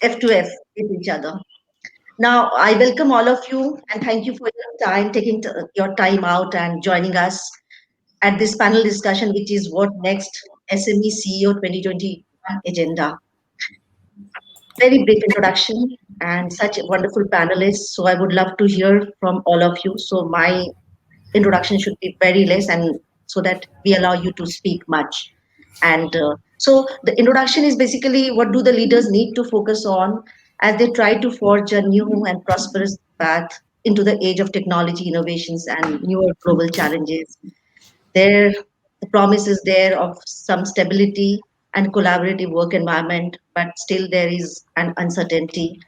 F to F with each other. Now, I welcome all of you and thank you for your time, taking your time out and joining us at this panel discussion, which is What Next SME CEO 2021 Agenda. Very brief introduction and such wonderful panelists. So, I would love to hear from all of you. So, my introduction should be very less and so that we allow you to speak much. And so the introduction is basically what do the leaders need to focus on as they try to forge a new and prosperous path into the age of technology innovations and newer global challenges. There, the promise is there of some stability and collaborative work environment, but still there is an uncertainty.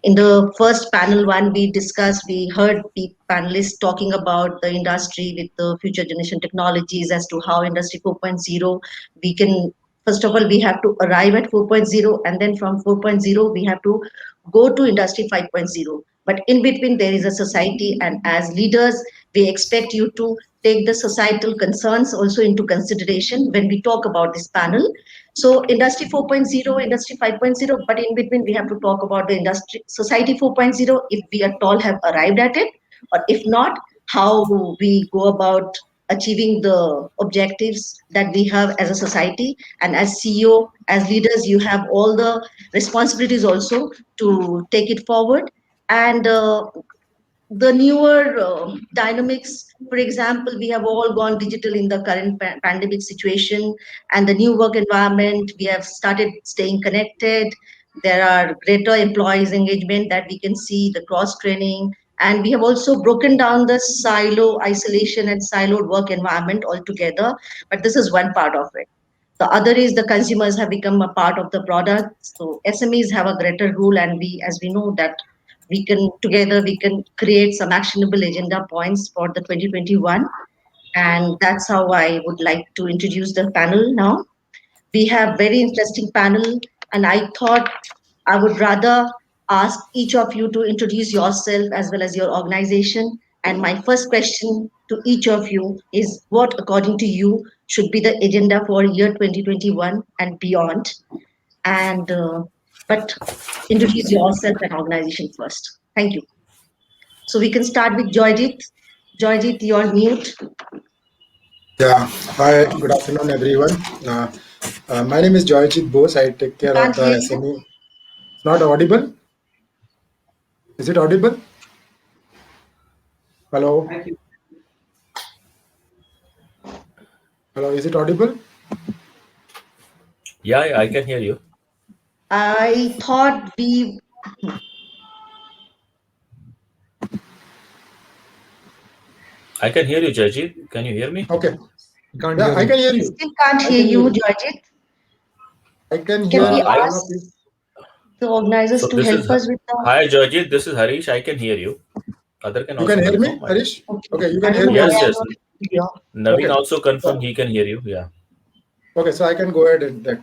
In the first panel one we discussed, we heard the panelists talking about the industry with the future generation technologies as to how industry 4.0 we can first of all we have to arrive at 4.0 and then from 4.0 we have to go to industry 5.0, but in between there is a society, and as leaders we expect you to take the societal concerns also into consideration when we talk about this panel. So industry 4.0, industry 5.0, but in between we have to talk about the industry society 4.0 if we at all have arrived at it, or if not, how we go about achieving the objectives that we have as a society. And as CEO, as leaders, you have all the responsibilities also to take it forward. And the newer dynamics, for example, we have all gone digital in the current pandemic situation, and the new work environment, we have started staying connected. There are greater employees engagement that we can see, the cross training, and we have also broken down the silo isolation and siloed work environment altogether, but this is one part of it. The other is the consumers have become a part of the product. So SMEs have a greater role, and we, as we know, that we can together we can create some actionable agenda points for the 2021. And that's how I would like to introduce the panel now. We have very interesting panel, and I thought I would rather ask each of you to introduce yourself as well as your organization. And my first question to each of you is what, according to you, should be the agenda for year 2021 and beyond? And but introduce yourself and organization first. Thank you. So we can start with Joyjit. Joyjit, you're mute. Yeah. Hi. Good afternoon, everyone. My name is Joyjit Bose. I take We care of can't the hear you. SME. It's not audible. Is it audible? Hello. Hello. Is it audible? Yeah, I can hear you. I thought we I can hear you, Jajit. Can you hear me? Okay. Can't Yeah, hear I him. can hear we you. still can't I hear can hear you, you. Joyjit. I can Can hear we I all ask of you. the organizers so to this help is us with the Hi, Jajit. This is Harish. I can hear you. Other can You can also hear me, confirm. Harish? okay. Okay, you I can don't hear know me, why Yes, Harish? I'm yes. not here. Naveen Okay. also confirmed So, he can hear you. Yeah. okay, so I can go ahead and that.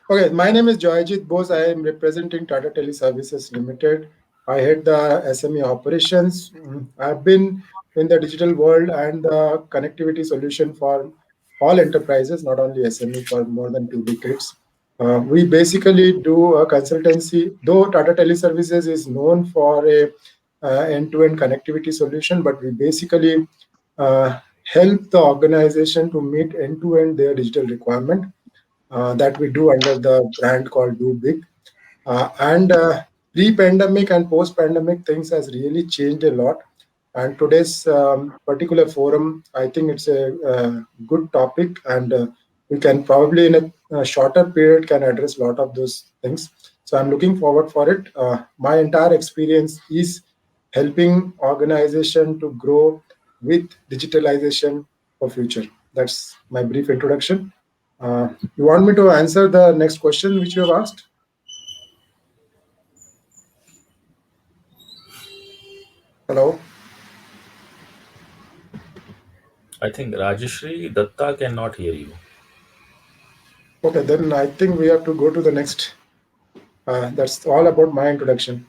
Okay, my name is Joyjit Bose. I am representing Tata Teleservices Limited. I head the SME operations. I've been in the digital world and the connectivity solution for all enterprises, not only SME, for more than 2 decades. We basically do a consultancy, though Tata Teleservices is known for a end-to-end connectivity solution, but we basically help the organization to meet end-to-end their digital requirement that we do under the brand called Do Big. And pre-pandemic and post-pandemic, things has really changed a lot. And today's particular forum, I think it's a good topic, and we can probably in a shorter period can address a lot of those things. So I'm looking forward for it. My entire experience is helping organization to grow with digitalization for future. That's my brief introduction. You want me to answer the next question which you have asked? Hello. I think Rajeshri Datta cannot hear you. Okay, then I think we have to go to the next. That's all about my introduction.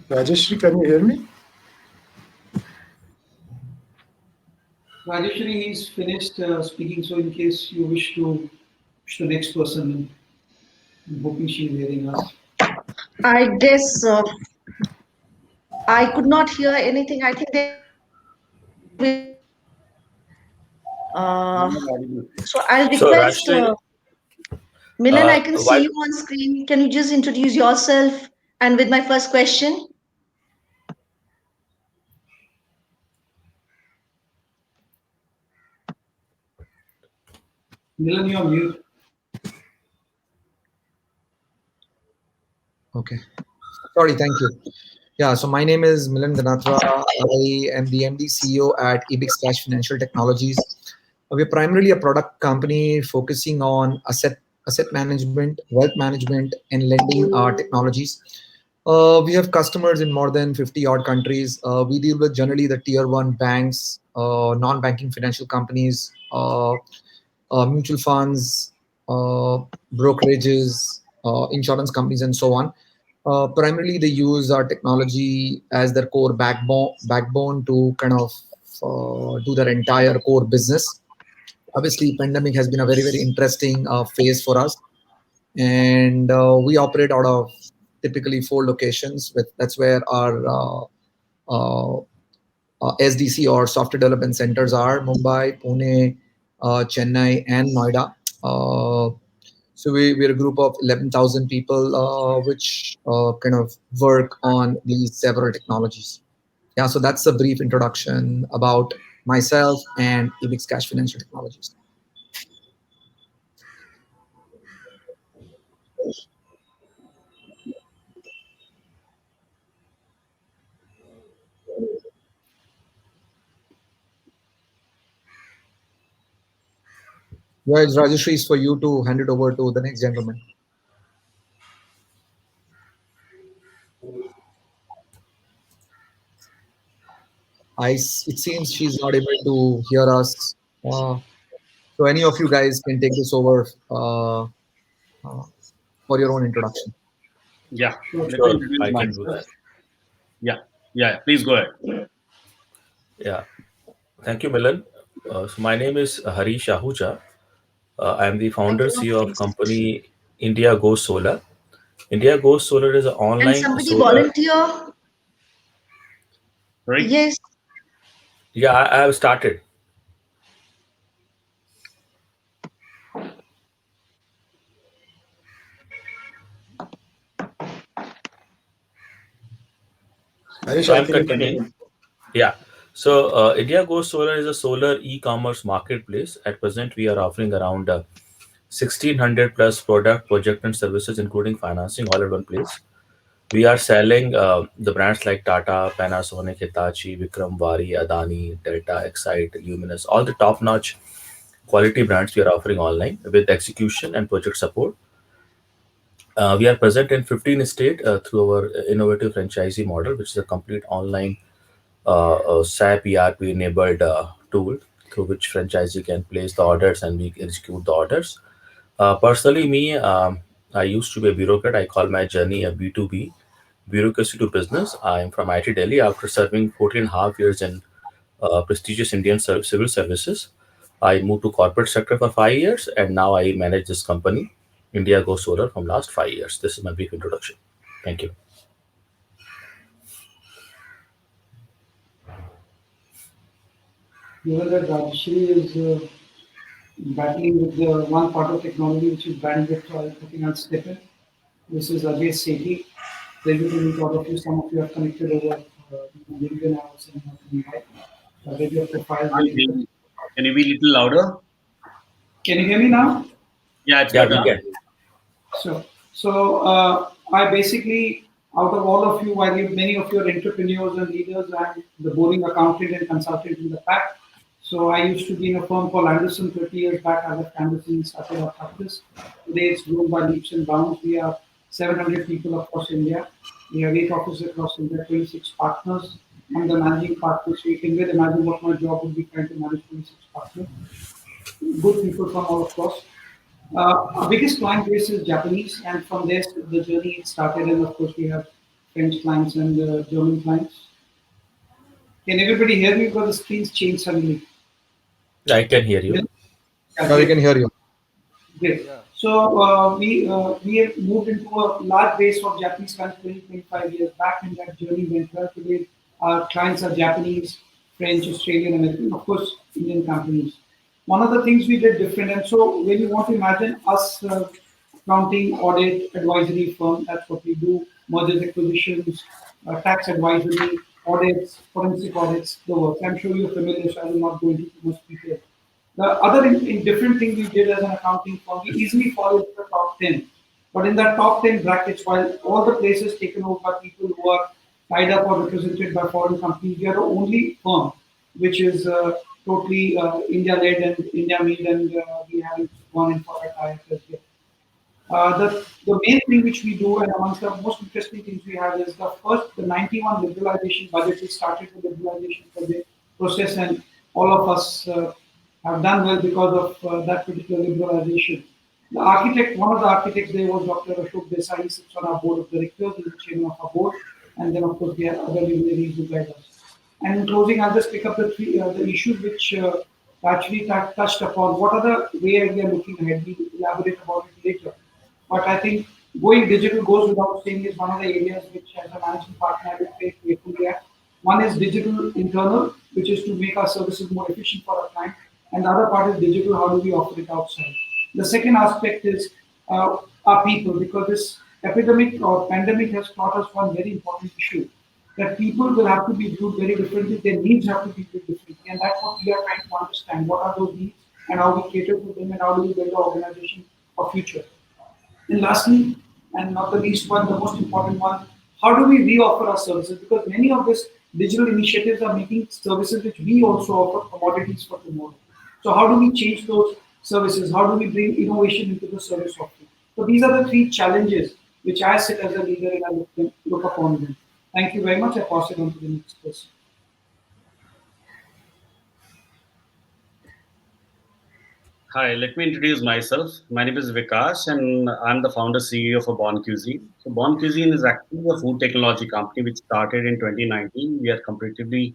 Rajeshri, can you hear me? Rajeshwari is finished speaking, so in case you wish to the next person. I'm hoping she's hearing us. I guess I could not hear anything. I think they will You're not audible. so I'll So request Rajshri, Milan, I can see while you on screen. Can you just introduce yourself? And with my first question, Milan, you're mute. Okay. Sorry, thank you. Yeah, so my name is Milan Ganatra. I am the MD CEO at Ebix Cash Financial Technologies. We're primarily a product company focusing on asset management, wealth management, and lending technologies. We have customers in more than 50 odd countries. We deal with generally the tier one banks, non-banking financial companies, mutual funds, brokerages, insurance companies, and so on. Primarily, they use our technology as their core backbone to kind of do their entire core business. Obviously, pandemic has been a very interesting phase for us, and we operate out of typically 4 locations. That's where our uh, SDC or software development centers are: Mumbai, Pune, Chennai, and Noida. So we're a group of 11,000 people, which kind of work on these several technologies. Yeah, so that's a brief introduction about myself and Ebix Cash Financial Technologies. Yeah, it's Rajeshri, is for you to hand it over to the next gentleman. It seems she's not able to hear us. So any of you guys can take this over for your own introduction. Yeah, let me sure, introduce I can do myself. that. Yeah, please go ahead. Yeah, thank you, Milan. So my name is Harish Ahuja. I am the thank founder you. CEO of company India Goes Solar. India Goes Solar is an And online somebody solar. volunteer? Right? Yes. Yeah, I have started. Harish, So I I'm think you can continuing. begin. Yeah. So India Goes Solar is a solar e-commerce marketplace. At present, we are offering around 1,600 plus product, project, and services, including financing, all at one place. We are selling the brands like Tata, Panasonic, Hitachi, Vikram, Vari, Adani, Delta, Excite, Luminous, all the top-notch quality brands we are offering online with execution and project support. We are present in 15 states through our innovative franchisee model, which is a complete online SAP ERP enabled tool through which franchisee can place the orders and we execute the orders. Personally, me, I used to be a bureaucrat. I call my journey a B2B, bureaucracy to business. I am from IT Delhi after serving 14 and a half years in prestigious Indian civil services. I moved to corporate sector for 5 years and now I manage this company, India Go Solar, from last 5 years. This is my brief introduction. Thank you. Given that Rajshri is battling with the one part of technology which is bandwidth, so I think I'll step in. This is Ajay Sethi. Pleasure to meet all of you. Some of you have connected over LinkedIn. I was in invite. I read your profile. Can't hear you. Can you be a little louder? Can you hear me now? Yeah, it's Yeah, better we now. can. So I basically, out of all of you, I give many of you are entrepreneurs and leaders and the boring accountant and consultant in the pack. So I used to be in a firm called Anderson 30 years back. I left Anderson and started our practice. Today it's grown by leaps and bounds. We are 700 people across India. We have 8 offices across India, 26 partners. I'm the managing partner. So you can well imagine what my job would be trying to manage 26 partners. Good people from all across. Our biggest client base is Japanese, and from there the journey started. And of course, we have French clients and German clients. Can everybody hear me? Because the screens changed suddenly. I can hear you. Now we can hear you. Great. Yeah. So we have moved into a large base of Japanese fans 20, 25 years back, and that journey went well. Today, our clients are Japanese, French, Australian, American, of course, Indian companies. One of the things we did different, and so when you want to imagine us accounting, audit, advisory firm, that's what we do, mergers, acquisitions, tax advisory, audits, forensic audits, the work. I'm sure you're familiar, so I will not go into too much detail. The other different thing we did as an accounting firm, we easily fall into the top 10. But in that top 10 brackets, while all the places taken over by people who are tied up or represented by foreign companies, we are the only firm which is totally India-led and India-made, and we haven't gone in for a tie as yet. The main thing which we do, and amongst the most interesting things we have, is the 91 liberalization budget. We started the liberalization process, and all of us have done well because of that particular liberalization. The architect, one of the architects there was Dr. Ashok Desai. He sits on our board of directors, he's the chairman of our board, and then of course we have other luminaries who guide us. And in closing, I'll just pick up the issues which actually touched upon. What are the way we are looking ahead? We will elaborate about it later. But I think going digital goes without saying is one of the areas which, as a managing partner, I will take carefully at. One is digital internal, which is to make our services more efficient for our client, and the other part is digital. How do we offer it outside? The second aspect is our people, because this epidemic or pandemic has taught us one very important issue, that people will have to be viewed very differently. Their needs have to be viewed differently, and that's what we are trying to understand. What are those needs, and how we cater to them, and how do we build our organization of future? And lastly, and not the least one, the most important one, how do we re-offer our services? Because many of these digital initiatives are making services which we also offer commodities for tomorrow. So how do we change those services? How do we bring innovation into the service offering? So these are the three challenges which I sit as a leader and I look upon them. Thank you very much. I pass it on to the next person. Hi, let me introduce myself. My name is Vikas, and I'm the founder CEO for Born Cuisine. So, Born Cuisine is actually a food technology company which started in 2019. We are comparatively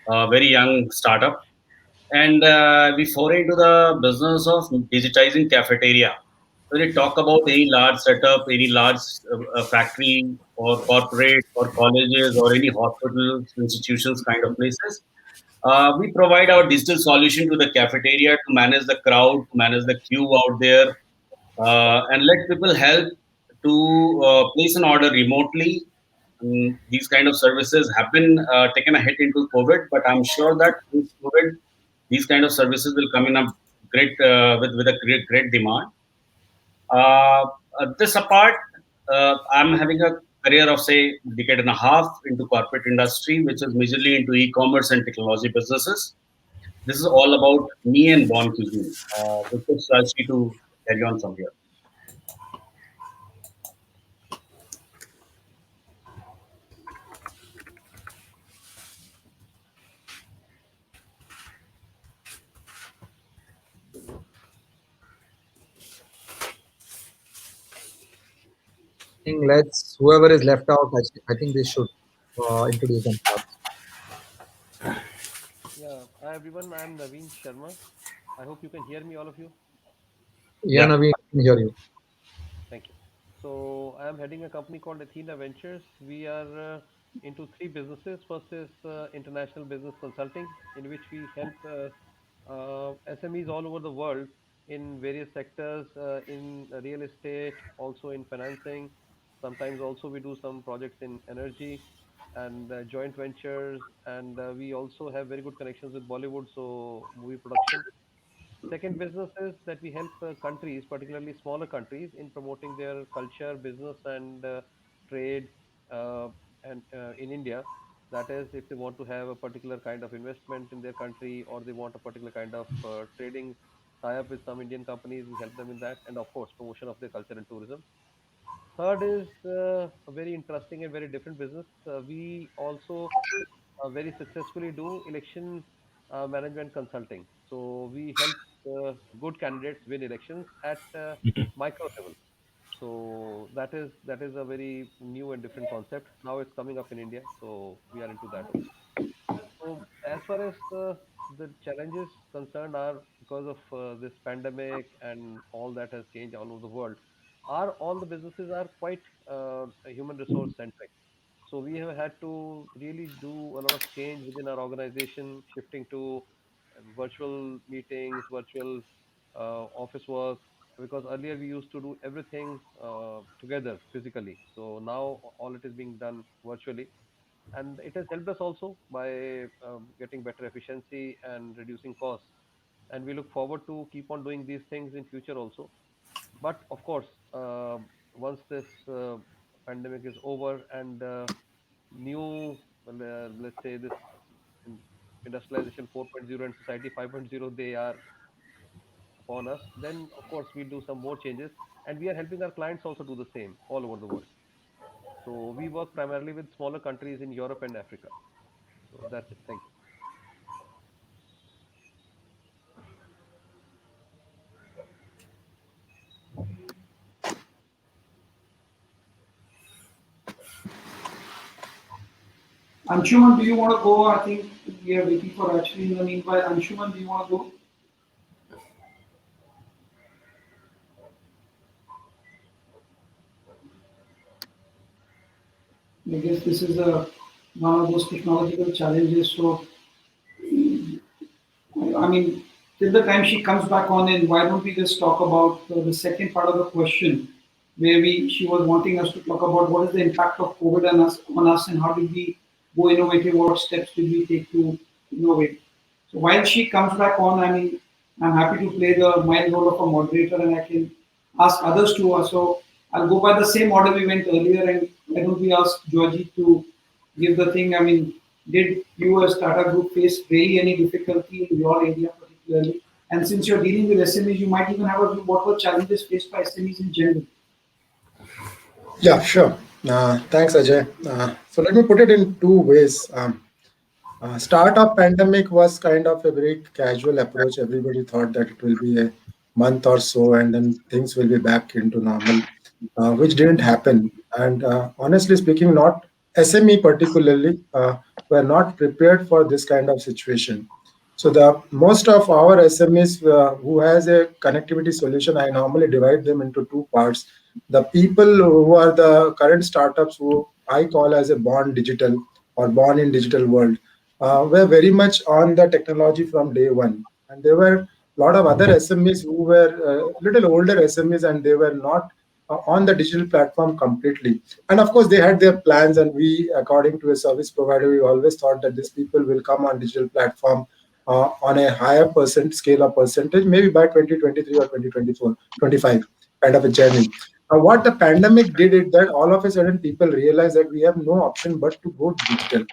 very young startup, and we foray into the business of digitizing cafeteria. When you talk about any large setup, any large factory or corporate or colleges or any hospitals, institutions kind of places, we provide our digital solution to the cafeteria to manage the crowd, to manage the queue out there, and let people help to place an order remotely. These kind of services have been taken a hit into COVID, but I'm sure that with COVID, these kind of services will come in a great with a great demand. Uh, this apart, I'm having a career of say decade and a half into corporate industry, which is majorly into e-commerce and technology businesses. This is all about me and Born Cuisine. Which is Rashi to carry on from here. think let's whoever is left out, I think they should introduce themselves. Yeah. Hi everyone. I'm Naveen Sharma. I hope you can hear me, all of you. Yeah, Yeah. Naveen, I can hear you. Thank you. So I am heading a company called Athena Ventures. We are into three businesses. First is international business consulting, in which we help SMEs all over the world in various sectors, in real estate, also in financing. Sometimes also we do some projects in energy and joint ventures, and we also have very good connections with Bollywood, so movie production. Second business is that we help countries, particularly smaller countries, in promoting their culture, business, and trade, uh, and in India. That is, if they want to have a particular kind of investment in their country, or they want a particular kind of trading tie up with some Indian companies, we help them in that, and of course, promotion of their culture and tourism. Third is a very interesting and very different business. We also very successfully do election management consulting. So we help good candidates win elections at micro level. So that is a very new and different concept. Now it's coming up in India, so we are into that also. So as far as the challenges concerned are because of this pandemic and all that has changed all over the world. Are all the businesses are quite human resource centric. So we have had to really do a lot of change within our organization, shifting to virtual meetings, virtual office work. Because earlier we used to do everything together physically. So now all it is being done virtually, and it has helped us also by getting better efficiency and reducing costs. And we look forward to keep on doing these things in future also. But of course, once this pandemic is over and new, let's say this in- industrialization 4.0 and society 5.0, they are upon us, then of course we'll do some more changes, and we are helping our clients also do the same all over the world. So we work primarily with smaller countries in Europe and Africa. So that's it. Thank you. Anshuman, do you want to go? I think we are waiting for actually in the meanwhile. Anshuman, do you want to go? I guess this is one of those technological challenges. So, I mean, till the time she comes back on in, why don't we just talk about the second part of the question, where she was wanting us to talk about what is the impact of COVID on us and how did we go innovative, what steps did we take to innovate. So while she comes back on, I mean, I'm happy to play the my role of a moderator and I can ask others to also. I'll go by the same order we went earlier and why don't we ask Georgie to give the thing? I mean, did you as Tata Group face very any difficulty in your area particularly? And since you're dealing with SMEs, you might even have a view what were challenges faced by SMEs in general. Yeah, sure. Thanks, Ajay. So let me put it in two ways. Start of pandemic was kind of a very casual approach. Everybody thought that it will be a month or so, and then things will be back into normal, which didn't happen. And honestly speaking, not SME particularly were not prepared for this kind of situation. So the most of our SMEs who has a connectivity solution, I normally divide them into two parts. The people who are the current startups who I call as a born digital or born in digital world were very much on the technology from day one. And there were a lot of other SMEs who were little older SMEs and they were not on the digital platform completely. And of course, they had their plans, and we, according to a service provider, we always thought that these people will come on digital platform on a higher percent scale of percentage, maybe by 2023 or 2024, 25 kind of a journey. What the pandemic did is that all of a sudden people realized that we have no option but to go digital.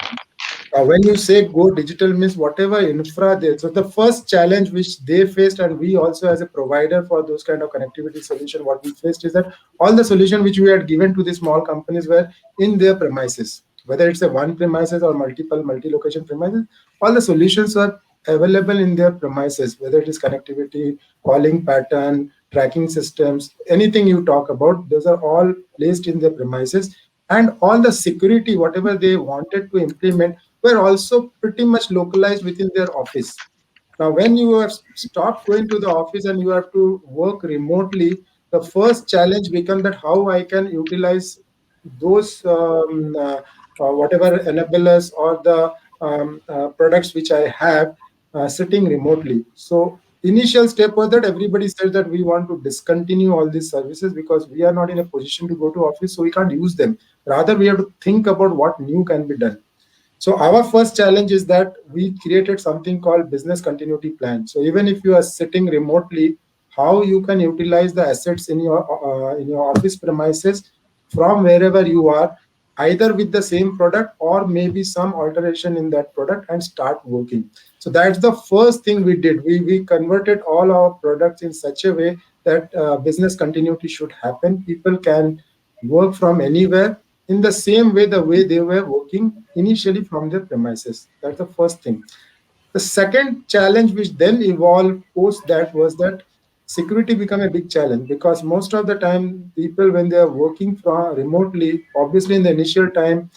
When you say go digital means whatever infra there. So the first challenge which they faced, and we also as a provider for those kind of connectivity solution, what we faced is that all the solution which we had given to the small companies were in their premises, whether it's a one premises or multiple multi-location premises, all the solutions are available in their premises, whether it is connectivity, calling pattern, tracking systems, anything you talk about, those are all placed in their premises. And all the security, whatever they wanted to implement, were also pretty much localized within their office. Now, when you have stopped going to the office and you have to work remotely, the first challenge becomes that how I can utilize those whatever enablers or the products which I have sitting remotely. So initial step was that everybody said that we want to discontinue all these services because we are not in a position to go to office, so we can't use them. Rather, we have to think about what new can be done. So our first challenge is that we created something called business continuity plan. So even if you are sitting remotely, how you can utilize the assets in your office premises from wherever you are, either with the same product or maybe some alteration in that product and start working. So that's the first thing we did. We converted all our products in such a way that business continuity should happen. People can work from anywhere in the same way the way they were working initially from their premises. That's the first thing. The second challenge which then evolved post that was that security became a big challenge because most of the time people when they are working from remotely, obviously in the initial time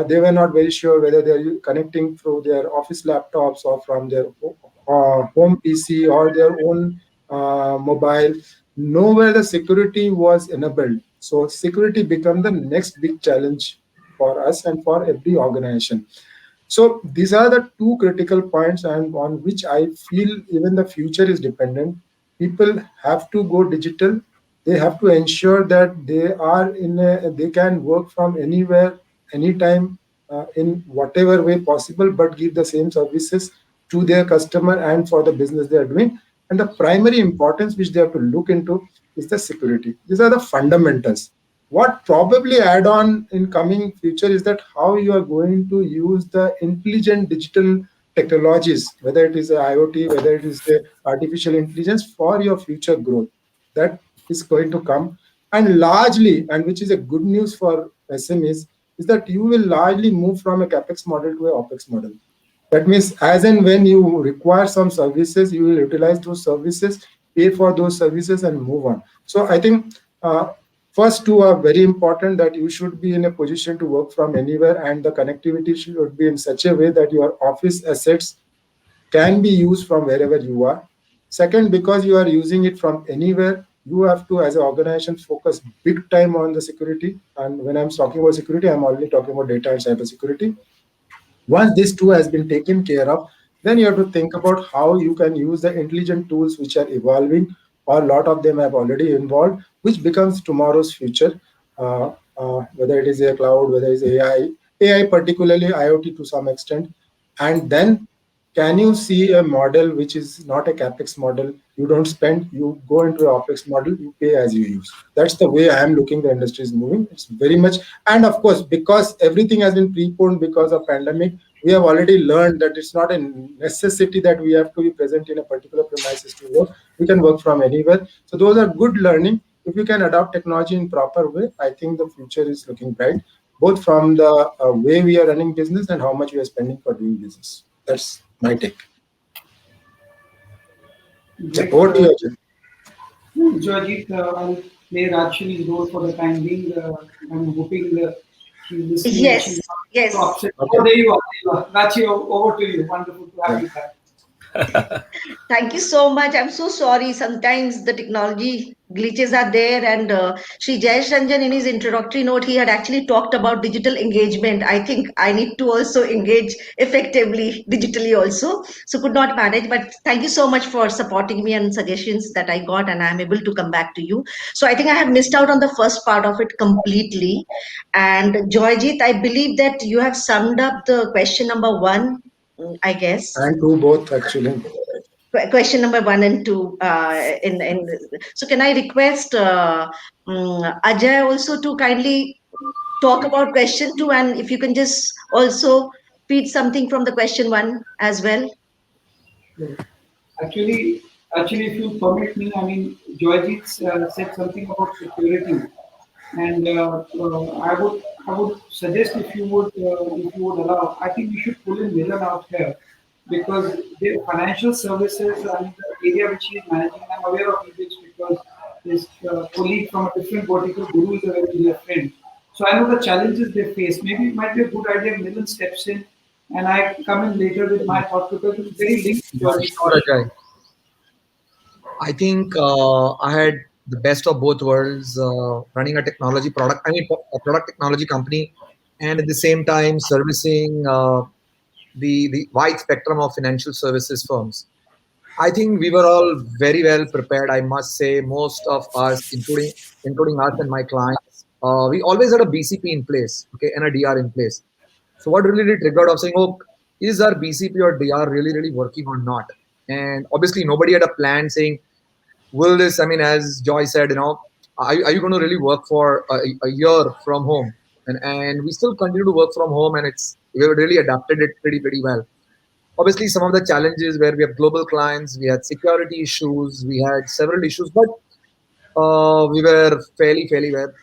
They were not very sure whether they are connecting through their office laptops or from their home PC or their own mobile. Nowhere the security was enabled. So security become the next big challenge for us and for every organization. So these are the two critical points, and on which I feel even the future is dependent. People have to go digital. They have to ensure that they can work from anywhere, anytime, in whatever way possible, but give the same services to their customer and for the business they are doing. And the primary importance which they have to look into is the security. These are the fundamentals. What probably add on in coming future is that how you are going to use the intelligent digital technologies, whether it is a IoT, whether it is the artificial intelligence, for your future growth. That is going to come. And largely, and which is a good news for SMEs, is that you will largely move from a capex model to a opex model. That means as and when you require some services, you will utilize those services, pay for those services, and move on. So I think first two are very important, that you should be in a position to work from anywhere, and the connectivity should be in such a way that your office assets can be used from wherever you are. Second, because you are using it from anywhere, you have to, as an organization, focus big time on the security. And when I'm talking about security, I'm already talking about data and cyber security. Once this two has been taken care of, then you have to think about how you can use the intelligent tools which are evolving, or a lot of them have already involved, which becomes tomorrow's future. Whether it is a cloud, whether it is AI particularly IoT to some extent. And then can you see a model which is not a capex model? You don't spend, you go into an opex model, you pay as you use. That's the way I am looking the industry is moving. It's very much, and of course, because everything has been preponed because of pandemic, we have already learned that it's not a necessity that we have to be present in a particular premises to work. We can work from anywhere. So those are good learning. If you can adopt technology in proper way, I think the future is looking bright, both from the way we are running business and how much we are spending for doing business. That's my take. Great. Over to you, Ajay. Joyjeet, I'll play Rajshini's role for the time being. I'm hoping she's listening and she's Yes, not so yes. upset. Okay. Oh, there you are. There you are. Rachi, over to you. Wonderful to have Yeah. you back. Thank you so much. I'm so sorry. Sometimes the technology glitches are there. And Sri Jayesh Ranjan, in his introductory note, he had actually talked about digital engagement. I think I need to also engage effectively digitally also. So could not manage. But thank you so much for supporting me and suggestions that I got, and I'm able to come back to you. So I think I have missed out on the first part of it completely. And Joyjit, I believe that you have summed up the question number one, I guess. And two both actually. Question number one and two. So can I request Ajay also to kindly talk about question two, and if you can just also feed something from the question one as well. Actually, if you permit me, I mean, Joyjeet said something about security, and I would suggest if you would allow, I think we should pull in Milan out here because the financial services, I mean, the area which he is managing, I'm aware of it because his colleague from a different vertical, Guru, is a very dear friend. So I know the challenges they face. Maybe it might be a good idea if Milan steps in and I come in later with my thought because it's very linked to Yeah, Georgie's sure, question. Ajay. I think I had the best of both worlds, running a technology product, I mean, a product technology company, and at the same time servicing the wide spectrum of financial services firms. I think we were all very well prepared. I must say, most of us, including us and my clients, we always had a BCP in place, okay, and a DR in place. So what really triggered of saying, oh, is our BCP or DR really working or not? And obviously, nobody had a plan saying, will this, I mean, as Joy said, are you going to really work for a year from home? And we still continue to work from home, and we have really adapted it pretty well. Obviously, some of the challenges where we have global clients, we had security issues, we had several issues, but we were fairly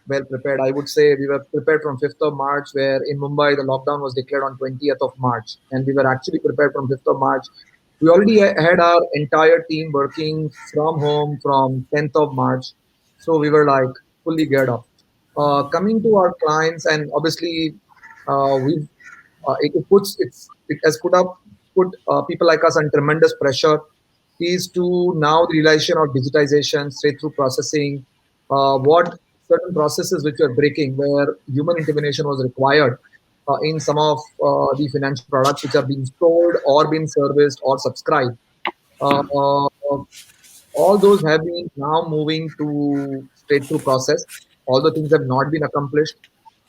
well prepared. I would say we were prepared from 5th of March, where in Mumbai the lockdown was declared on 20th of March, and we were actually prepared from 5th of March. We already had our entire team working from home from 10th of March, so we were like fully geared up. Coming to our clients, and obviously we've it has put people like us on tremendous pressure. Is to now the realization of digitization straight through processing, what certain processes which were breaking, where human intervention was required in some of the financial products which are being sold or being serviced or subscribed. Uh, all those have been now moving to straight through process. All the things have not been accomplished,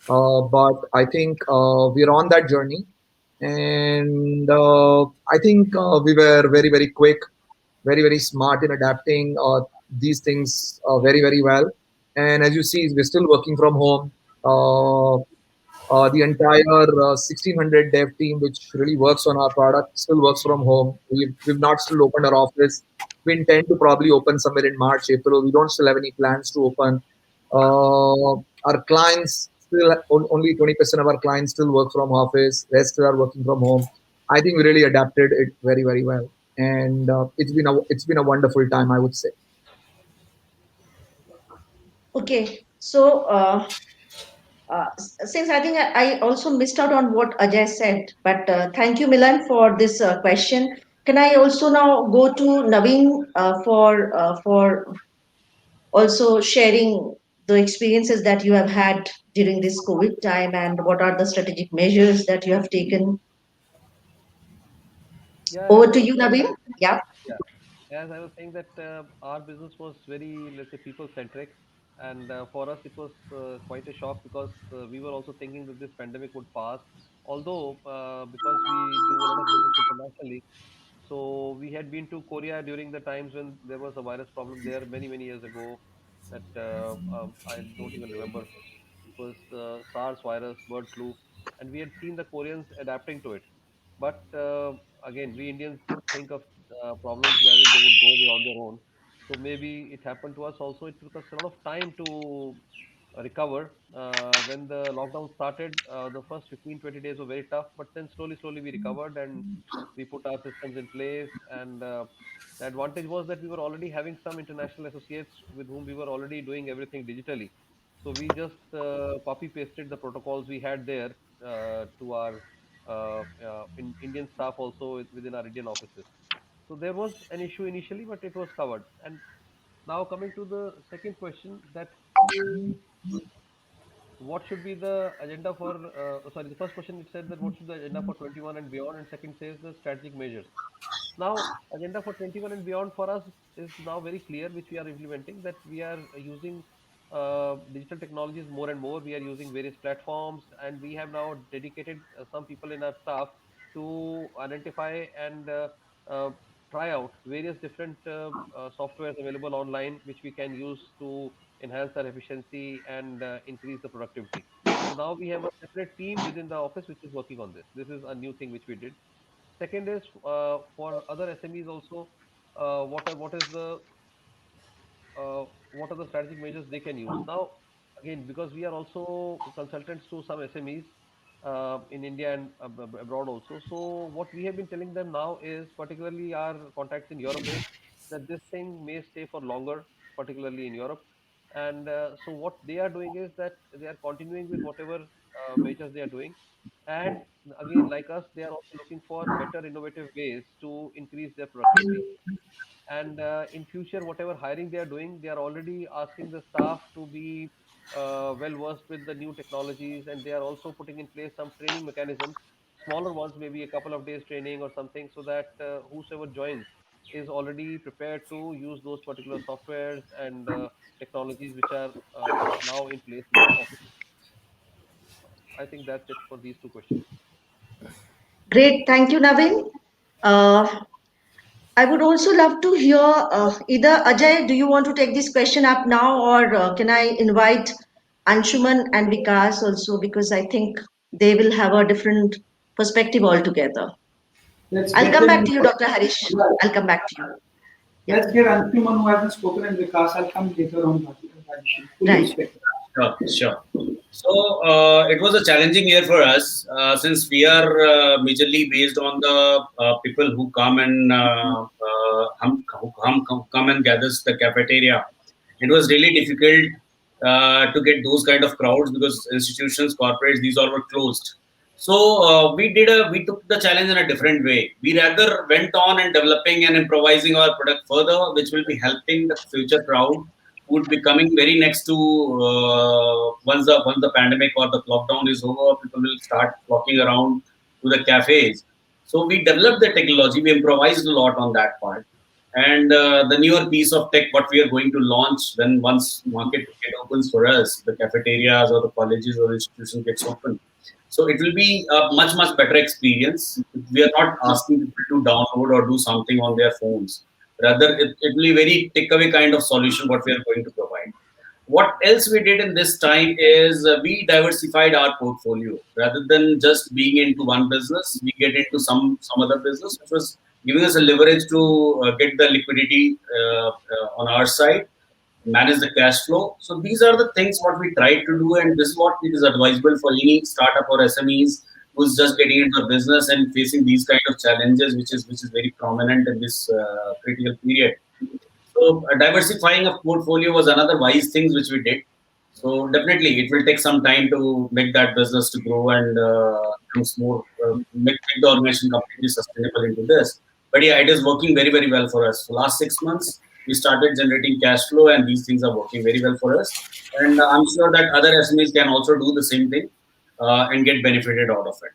but I think we're on that journey, and I think we were very quick, very smart in adapting these things very well. And as you see, we're still working from home. The entire 1600 dev team, which really works on our product, still works from home. We've not still opened our office. We intend to probably open somewhere in March, April. We don't still have any plans to open. Our clients still only 20% of our clients still work from office. Rest are working from home. I think we really adapted it very well, and it's been a wonderful time, I would say. Okay, so since I think I also missed out on what Ajay said, but thank you, Milan, for this question. Can I also now go to Naveen for also sharing the experiences that you have had during this COVID time and what are the strategic measures that you have taken? Yeah, Over as I to was you, saying Naveen. that Yeah. yeah, as I was saying that our business was very, let's say, people centric, and for us it was quite a shock because we were also thinking that this pandemic would pass. Although because we do a lot of business internationally, so we had been to Korea during the times when there was a virus problem there many years ago. That I don't even remember. It was SARS virus, bird flu, and we had seen the Koreans adapting to it. But again, we Indians think of problems as if they would go away on their own. So maybe it happened to us also. It took us a lot of time to recover. When the lockdown started, the first 15, 20 days were very tough, but then slowly we recovered and we put our systems in place. And the advantage was that we were already having some international associates with whom we were already doing everything digitally. So we just copy pasted the protocols we had there to our Indian staff also within our Indian offices. So there was an issue initially, but it was covered. And now coming to the second question, that what should be the agenda for sorry, the first question, it said that what should the agenda for 21 and beyond, and second says the strategic measures. Now agenda for 21 and beyond for us is now very clear, which we are implementing, that we are using digital technologies more and more. We are using various platforms, and we have now dedicated some people in our staff to identify and uh, try out various different softwares available online, which we can use to enhance our efficiency and increase the productivity. So now we have a separate team within the office which is working on this. This is a new thing which we did. Second is for other SMEs also, what is the what are the strategic measures they can use. Now again, because we are also consultants to some SMEs in India and abroad also. So what we have been telling them now is, particularly our contacts in Europe, is that this thing may stay for longer, particularly in Europe. And so what they are doing is that they are continuing with whatever measures they are doing. And again, like us, they are also looking for better innovative ways to increase their productivity. And in future, whatever hiring they are doing, they are already asking the staff to be well versed with the new technologies, and they are also putting in place some training mechanisms, smaller ones, maybe a couple of days training or something, so that whosoever joins is already prepared to use those particular softwares and technologies which are now in place in the office. I think that's it for these two questions. Great. Thank you, Naveen. Uh, I would also love to hear either Ajay, do you want to take this question up now, or can I invite Anshuman and Vikas also, because I think they will have a different perspective altogether. Let's I'll get come back them. to you, Dr. Harish. Right. I'll come back to you. Yeah, Let's get Anshuman, who hasn't spoken, and Vikas. I'll come later on. Fully right. respect. Sure. So it was a challenging year for us since we are majorly based on the people who come and who come and gathers the cafeteria. It was really difficult to get those kind of crowds because institutions, corporates, these all were closed. So we took the challenge in a different way. We rather went on and developing and improvising our product further, which will be helping the future crowd who would be coming very next to once the pandemic or the lockdown is over. People will start flocking around to the cafes. So we developed the technology. We improvised a lot on that part. And the newer piece of tech, what we are going to launch when once market get opens for us, the cafeterias or the colleges or institution gets open, so it will be a much better experience. We are not asking people to download or do something on their phones. Rather, it will be very takeaway kind of solution what we are going to provide. What else we did in this time is we diversified our portfolio. Rather than just being into one business, we get into some other business, which was giving us a leverage to get the liquidity on our side, manage the cash flow. So these are the things what we try to do, and this is what it is advisable for any startup or SMEs who's just getting into a business and facing these kind of challenges, which is very prominent in this critical period. So diversifying of portfolio was another wise thing which we did. So definitely, it will take some time to make that business to grow and becomes more make the organization completely sustainable into this. But yeah, it is working very well for us. So last 6 months, we started generating cash flow, and these things are working very well for us. And I'm sure that other SMEs can also do the same thing and get benefited out of it.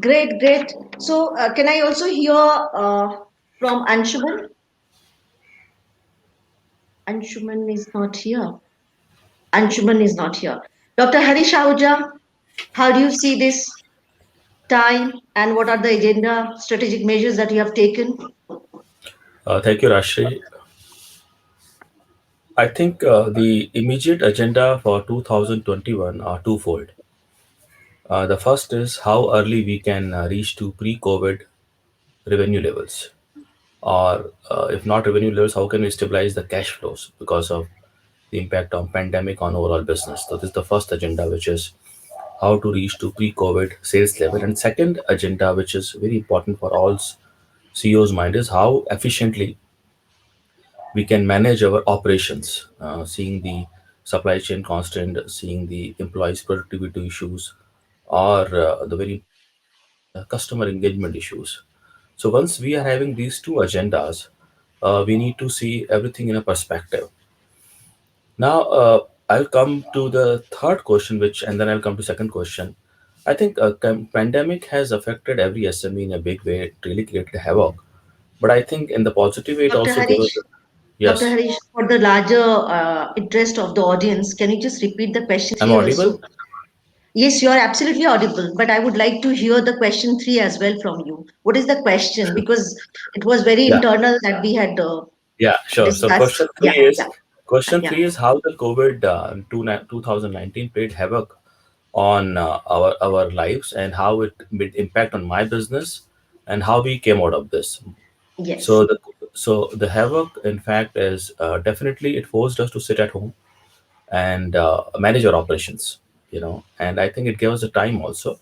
Great, great. So, can I also hear from Anshuman? Anshuman is not here. Anshuman is not here. Dr. Harish Ahuja, how do you see this time and what are the agenda strategic measures that you have taken? Thank you, Rashri. I think the immediate agenda for 2021 are twofold. The first is how early we can reach to pre-COVID revenue levels, or if not revenue levels, how can we stabilize the cash flows because of the impact of pandemic on overall business. So this is the first agenda, which is how to reach to pre-COVID sales level. And second agenda, which is very important for all CEOs' mind, is how efficiently we can manage our operations, seeing the supply chain constant, seeing the employees' productivity issues, or the very important customer engagement issues. So once we are having these two agendas, we need to see everything in a perspective. Now, I'll come to the third question, which, and then I'll come to second question. I think pandemic has affected every SME in a big way. It really created havoc. But I think in the positive way, it Dr. also gave us. Harish, Dr. Yes, Harish, for the larger interest of the audience, can you just repeat the question I'm three audible. also? Yes, you are absolutely audible, but I would like to hear the question three as well from you. What is the question? Because it was very Yeah, internal that we had yeah, sure. So discussed. question three is Yeah, question yeah. three is how the COVID 2019 played havoc on our lives, and how it made impact on my business, and how we came out of this. Yes. So the havoc, in fact, is definitely it forced us to sit at home and manage our operations. And I think it gave us the time also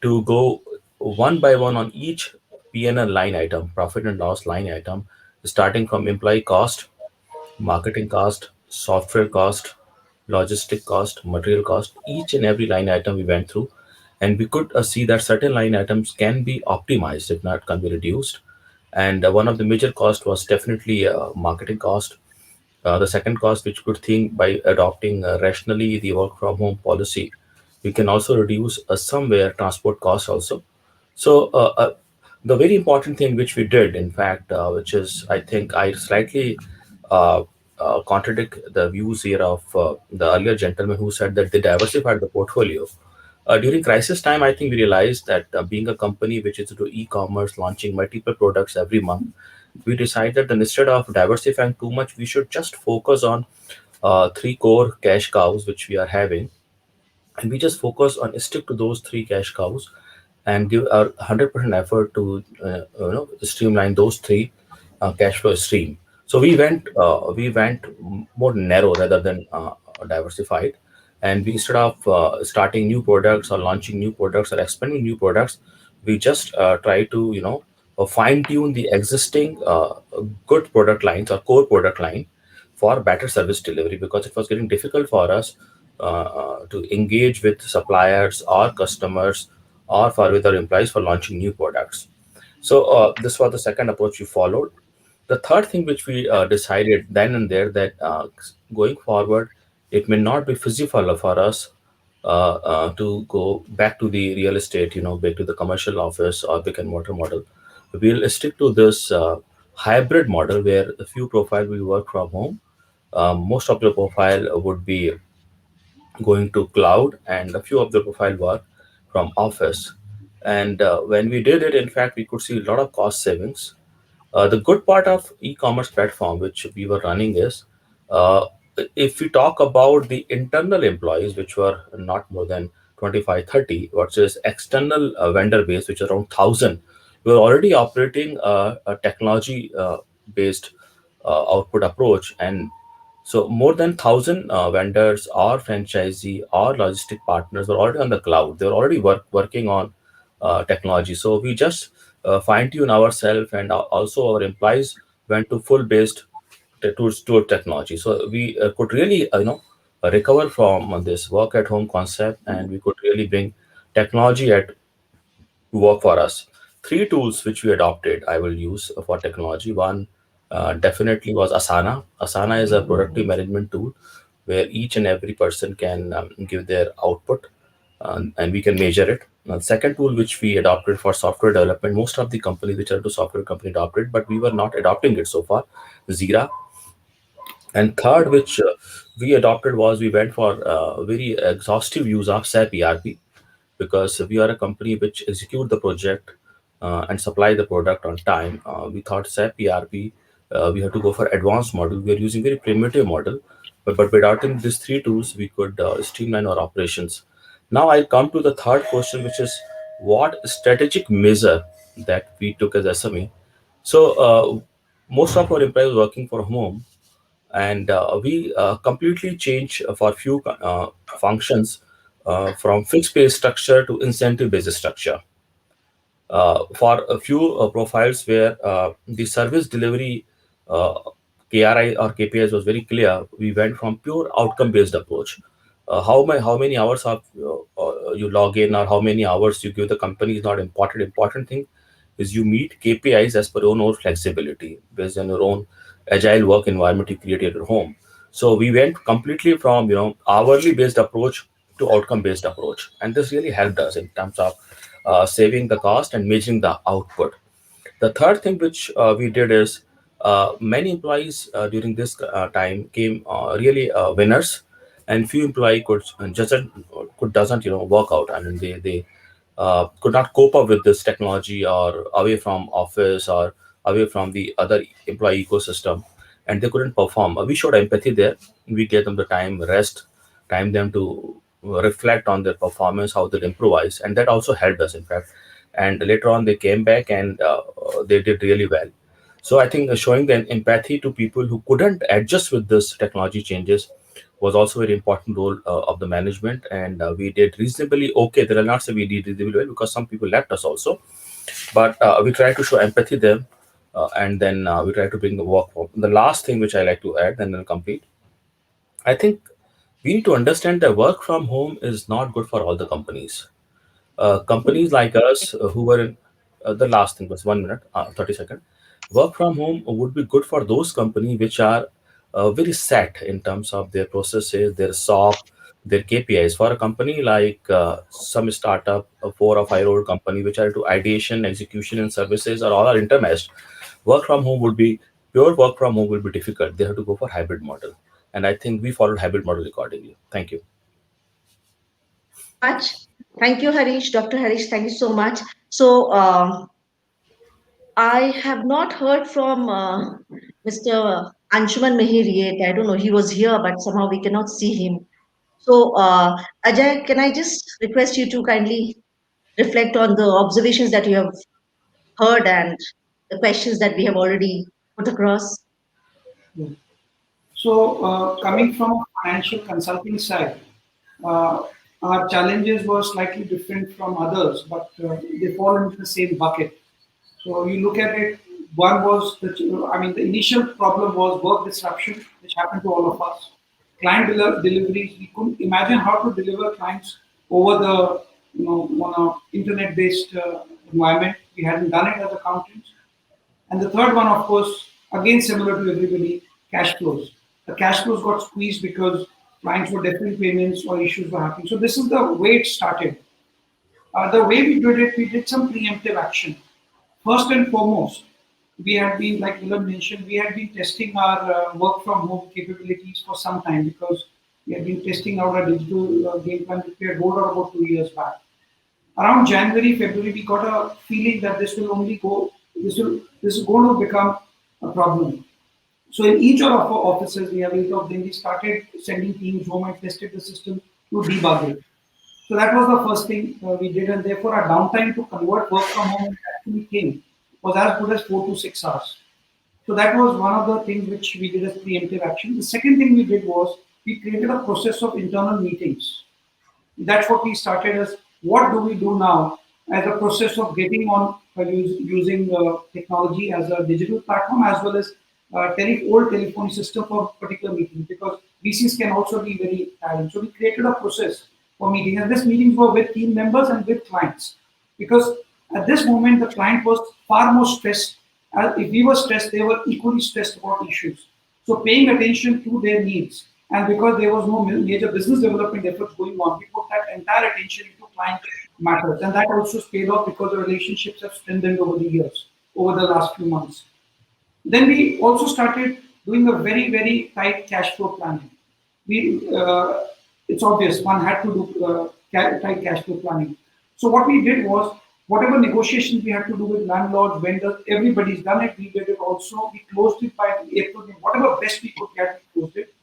to go one by one on each P&L line item, profit and loss line item, starting from employee cost, marketing cost, software cost, logistic cost, material cost. Each and every line item we went through, and we could see that certain line items can be optimized, if not can be reduced. And one of the major cost was definitely marketing cost. The second cost, which could think by adopting rationally the work from home policy, we can also reduce somewhere transport costs also. So the very important thing which we did, in fact, which is I think I slightly uh, contradict the views here of the earlier gentleman who said that they diversified the portfolio. During crisis time, I think we realized that being a company which is into e-commerce, launching multiple products every month, we decided that instead of diversifying too much, we should just focus on three core cash cows which we are having, and we just focus on stick to those three cash cows and give our 100% effort to streamline those three cash flow stream. So we went more narrow rather than diversified, and we, instead of starting new products or launching new products or expanding new products, we just try to fine tune the existing good product lines or core product line for better service delivery, because it was getting difficult for us to engage with suppliers or customers or for with our employees for launching new products. So this was the second approach we followed. The third thing which we decided then and there that going forward, it may not be feasible for us to go back to the real estate, back to the commercial office or brick and mortar model. We'll stick to this hybrid model where a few profile will work from home. Most of the profile would be going to cloud, and a few of the profile work from office. And when we did it, in fact, we could see a lot of cost savings. The good part of e-commerce platform which we were running is, uh, if we talk about the internal employees, which were not more than 25, 30, versus external vendor base, which is around 1,000, we were already operating a technology based output approach. And so more than 1,000 vendors or franchisee or logistic partners were already on the cloud. They were already working on technology. So we just fine tune ourselves, and also our employees went to full based to technology. So we could really recover from this work at home concept, and we could really bring technology at to work for us. Three tools which we adopted, I will use for technology. One definitely was Asana. Asana is a productive management tool where each and every person can give their output, and we can measure it. Second tool which we adopted for software development, most of the companies which are into software company adopted, but we were not adopting it so far, Zira. And third, which we adopted, was we went for very exhaustive use of SAP ERP, because we are a company which execute the project and supply the product on time. We thought SAP ERP, we have to go for advanced model. We are using very primitive model, but without these three tools, we could streamline our operations. Now I'll come to the third question, which is what strategic measure that we took as SME. So most of our employees working from home, and we completely change for few functions from fixed pay structure to incentive based structure. For a few profiles where the service delivery uh, KRI or KPIs was very clear, we went from pure outcome based approach. How many hours of you log in, or how many hours you give the company is not important. Important thing is you meet KPIs as per your own flexibility based on your own agile work environment you create at your home. So we went completely from hourly based approach to outcome based approach, and this really helped us in terms of saving the cost and measuring the output. The third thing which we did is, many employees during this time came really winners, and few employee could doesn't work out. I mean they could not cope up with this technology, or away from office, or away from the other employee ecosystem, and they couldn't perform. We showed empathy there. We gave them the time, rest, time them to reflect on their performance, how they improvise, and that also helped us, in fact. And later on, they came back, and they did really well. So I think showing the empathy to people who couldn't adjust with this technology changes was also a very important role of the management, and we did reasonably okay. There are not say we did reasonably well, because some people left us also, but we try to show empathy them, and then we try to bring the work home. The last thing which I like to add and then complete, I think we need to understand that work from home is not good for all the companies. Companies like us who were in the last thing was 1 minute, 30 seconds. Work from home would be good for those companies which are very set in terms of their processes, their SOP, their KPIs. For a company like some startup, a 4 or 5 year old company, which are into ideation, execution, and services are all are intermeshed, work from home would be pure work from home will be difficult. They have to go for hybrid model, and I think we followed hybrid model accordingly. Thank you. Much. Thank you, Harish. Dr. Harish, thank you so much. So, I have not heard from Mr. Anshuman Mehir yet. I don't know. He was here, but somehow we cannot see him. So, Ajay, can I just request you to kindly reflect on the observations that you have heard and the questions that we have already put across? So, coming from a financial consulting side, uh, our challenges were slightly different from others, but they fall into the same bucket. So, you look at it, one was, the initial problem was work disruption, which happened to all of us. client deliveries. We couldn't imagine how to deliver clients over the, on a internet-based environment. We hadn't done it as accountants. And the third one, of course, again similar to everybody, cash flows. The cash flows got squeezed because clients were deferring payments or issues were happening. So this is the way it started. The way we did it, we did some preemptive action. First and foremost, we had been, like Milan mentioned, we had been testing our work from home capabilities for some time because we had been testing out our digital game plan which we had rolled out about 2 years back. Around January, February, we got a feeling that this will only go, this is going to become a problem. So in each of our offices, we have 8 of them, we started sending teams home and tested the system to debug it. So that was the first thing we did, and therefore our downtime to convert work from home actually came was as good as 4 to 6 hours. So that was one of the things which we did as preemptive action. The second thing we did was we created a process of internal meetings. That's what we started as what do we do now as a process of getting on using technology as a digital platform as well as old telephone system for particular meetings because VCs can also be very tiring. So we created a process for meetings and these meetings were with team members and with clients because at this moment the client was far more stressed. If we were stressed, they were equally stressed about issues. So paying attention to their needs and because there was no major business development efforts going on, we put that entire attention into client matters. And that also paid off because the relationships have strengthened over the years, over the last few months. Then we also started doing a very, very tight cash flow planning. It's obvious one had to do tight cash flow planning. So what we did was, whatever negotiations we had to do with landlords, vendors, everybody's done it. We did it also. We closed it by April, whatever best we could get, we closed it.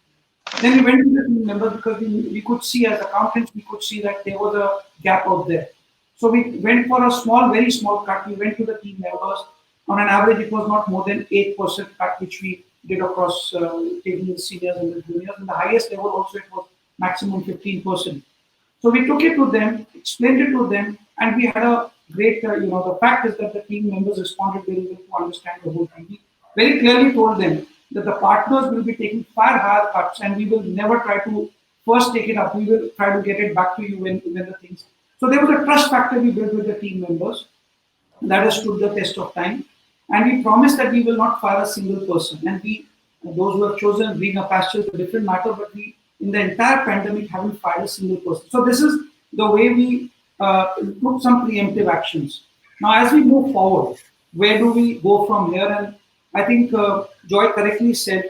Then we went to the team members because we could see as accountants, we could see that there was a gap out there. So we went for a small, very small cut. We went to the team members. On an average, it was not more than 8% cut, which we did across taking the seniors and the juniors. And the highest level also, it was maximum 15%. So we took it to them, explained it to them, and we had a great, the fact is that the team members responded very well to understand the whole thing. We very clearly told them that the partners will be taking far higher cuts and we will never try to first take it up. We will try to get it back to you when the things. So there was a trust factor we built with the team members that has stood the test of time. And we promised that we will not fire a single person. And those who have chosen greener pastures, a different matter, but we, in the entire pandemic, haven't fired a single person. So this is the way we took some preemptive actions. Now, as we move forward, where do we go from here? And I think Joy correctly said,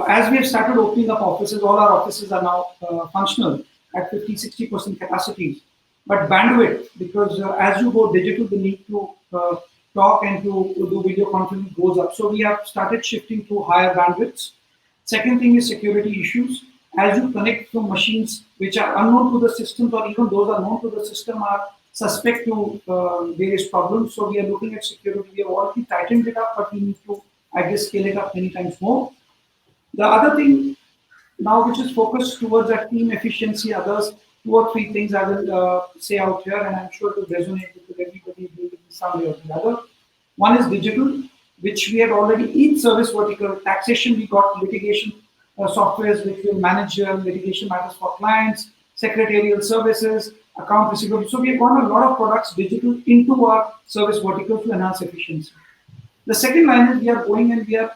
as we have started opening up offices, all our offices are now functional at 50-60% capacities. But bandwidth, because as you go digital, the need to talk and to do video conferencing goes up. So we have started shifting to higher bandwidths. Second thing is security issues. As you connect to machines which are unknown to the systems or even those are known to the system are suspect to various problems. So we are looking at security. We have already tightened it up, but we need to, I guess, scale it up many times more. The other thing now which is focused towards our team efficiency, others, 2 or 3 things I will say out here, and I'm sure it will resonate with everybody in some way or the other. One is digital, which we had already, each service vertical, taxation, we got litigation softwares which will manage litigation matters for clients, secretarial services, account receivable. So we have got a lot of products digital into our service vertical to enhance efficiency. The second line is we are going and we are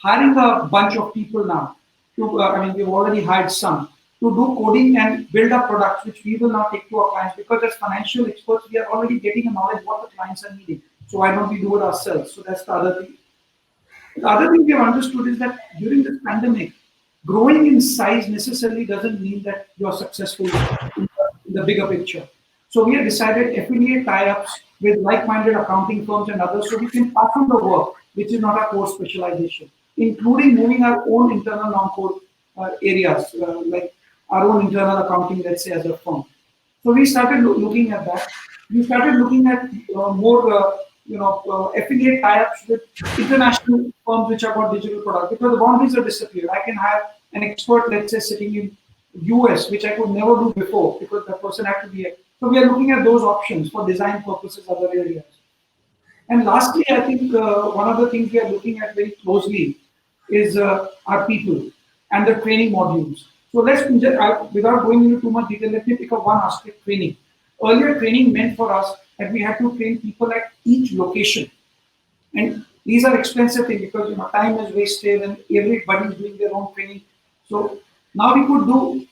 hiring a bunch of people now. We've already hired some to do coding and build up products which we will now take to our clients because as financial experts, we are already getting a knowledge what the clients are needing. So why don't we do it ourselves? So that's the other thing. The other thing we have understood is that during this pandemic, growing in size necessarily doesn't mean that you're successful in the bigger picture. So we have decided affiliate tie-ups with like-minded accounting firms and others so we can pass on the work, which is not our core specialization, including moving our own internal non-core areas, like our own internal accounting, let's say, as a firm. So we started looking at that. We started looking at more affiliate tie-ups with international firms which have got digital products because the boundaries have disappeared. I can have an expert, let's say, sitting in US, which I could never do before because the person had to be here. So we are looking at those options for design purposes, other areas. And lastly, I think one of the things we are looking at very closely is our people. and the training modules. So without going into too much detail, let me pick up one aspect: training. Earlier, training meant for us that we had to train people at each location, and these are expensive things because time is wasted and everybody is doing their own training. So now we could do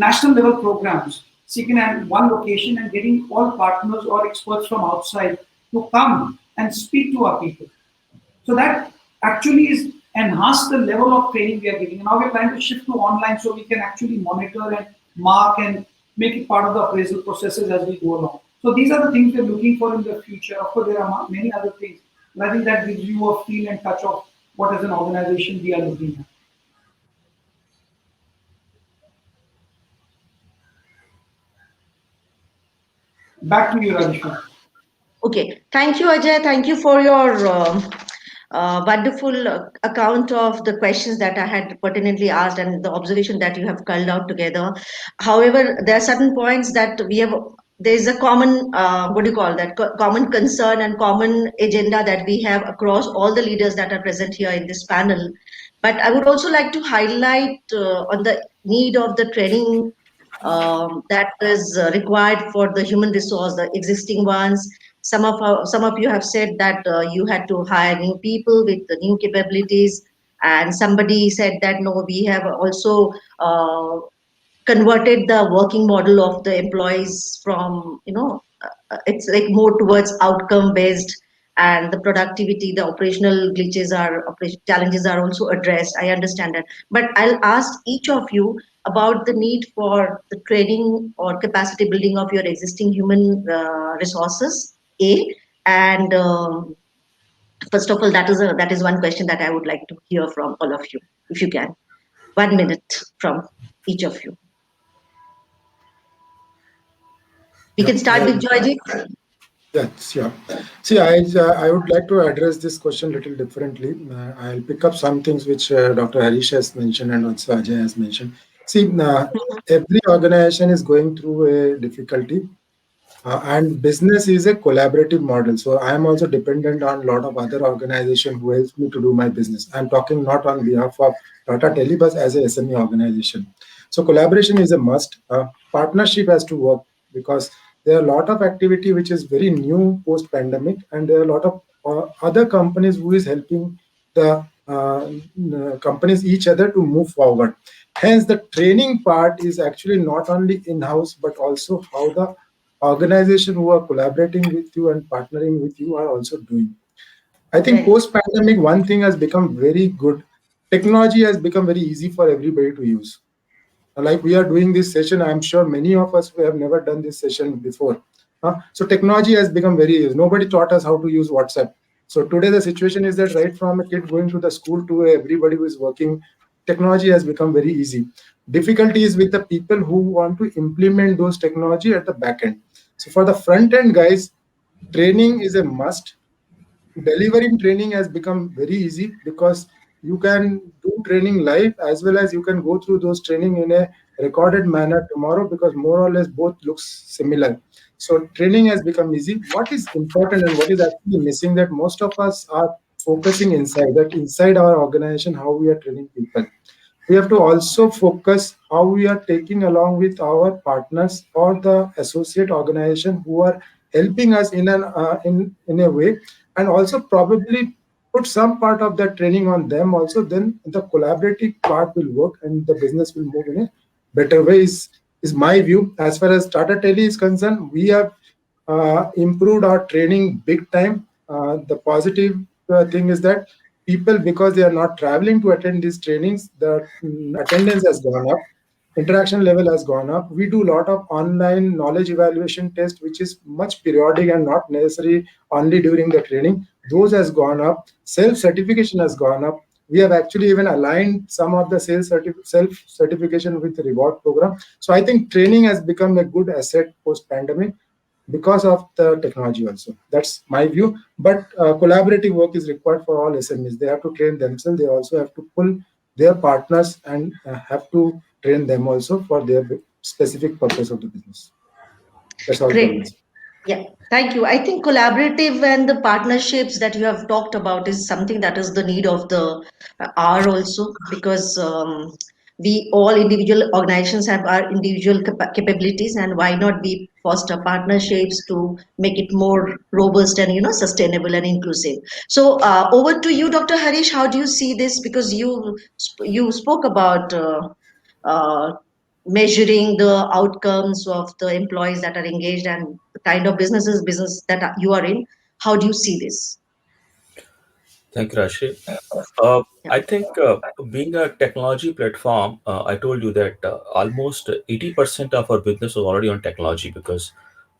national level programs, seeking at one location and getting all partners or experts from outside to come and speak to our people. So that actually is enhance the level of training we are giving. Now we're trying to shift to online so we can actually monitor and mark and make it part of the appraisal processes as we go along. So these are the things we're looking for in the future. Of course, there are many other things, but I think that gives you a feel and touch of what as an organization we are looking at. Back to you, Rajeshwar. Okay, thank you, Ajay. Thank you for your wonderful account of the questions that I had pertinently asked and the observation that you have culled out together. However, there are certain points that we have. There is a common, what do you call that? Common concern and common agenda that we have across all the leaders that are present here in this panel. But I would also like to highlight on the need of the training that is required for the human resource, the existing ones. Some of you have said that you had to hire new people with the new capabilities, and somebody said that no, we have also converted the working model of the employees from it's like more towards outcome based, and the productivity, the operational glitches are operation challenges are also addressed. I understand that, but I'll ask each of you about the need for the training or capacity building of your existing human resources, a and first of all, that is one question that I would like to hear from all of you, if you can. 1 minute from each of you. We Yeah. can start with Joyjit. Yes, yeah. See, I would like to address this question a little differently. I'll pick up some things which Dr. Harish has mentioned and also Ajay has mentioned. See, every organization is going through a difficulty, and business is a collaborative model. So I am also dependent on a lot of other organizations who helps me to do my business. I'm talking not on behalf of Tata Tele, but as a SME organization. So collaboration is a must. Partnership has to work because there are a lot of activity which is very new post pandemic, and there are a lot of other companies who is helping the companies each other to move forward. Hence, the training part is actually not only in house but also how the organization who are collaborating with you and partnering with you are also doing. I think Right. post pandemic, one thing has become very good. Technology has become very easy for everybody to use. Like we are doing this session, I'm sure many of us who have never done this session before. So technology has become very easy. Nobody taught us how to use WhatsApp. So today the situation is that right from a kid going to the school to everybody who is working, technology has become very easy. Difficulty is with the people who want to implement those technology at the back end. So for the front end guys, training is a must. Delivering training has become very easy because you can do training live as well as you can go through those training in a recorded manner tomorrow, because more or less both looks similar. So training has become easy. What is important and what is actually missing, that most of us are focusing inside our organization, how we are training people. We have to also focus how we are taking along with our partners or the associate organization who are helping us in a way, and also probably put some part of that training on them also. Then the collaborative part will work and the business will move in a better way, is my view. As far as Tata Tele is concerned, we have improved our training big time. The positive thing is that people, because they are not traveling to attend these trainings, the attendance has gone up, interaction level has gone up. We do a lot of online knowledge evaluation test, which is much periodic and not necessary only during the training. Those has gone up. Self certification has gone up. We have actually even aligned some of the self certification with the reward program. So I think training has become a good asset post pandemic because of the technology also. That's my view. But collaborative work is required for all SMEs. They have to train themselves. They also have to pull their partners and have to train them also for their specific purpose of the business. That's all from Great. me. Yeah, thank you. I think collaborative and the partnerships that you have talked about is something that is the need of the hour also, because we all individual organizations have our individual capabilities, and why not we foster partnerships to make it more robust and sustainable and inclusive. So over to you, Dr. Harish. How do you see this? Because you spoke about uh, measuring the outcomes of the employees that are engaged and the kind of business that you are in. How do you see this? Thank you, Rashi. Yeah. I think being a technology platform, I told you that almost 80% of our business was already on technology because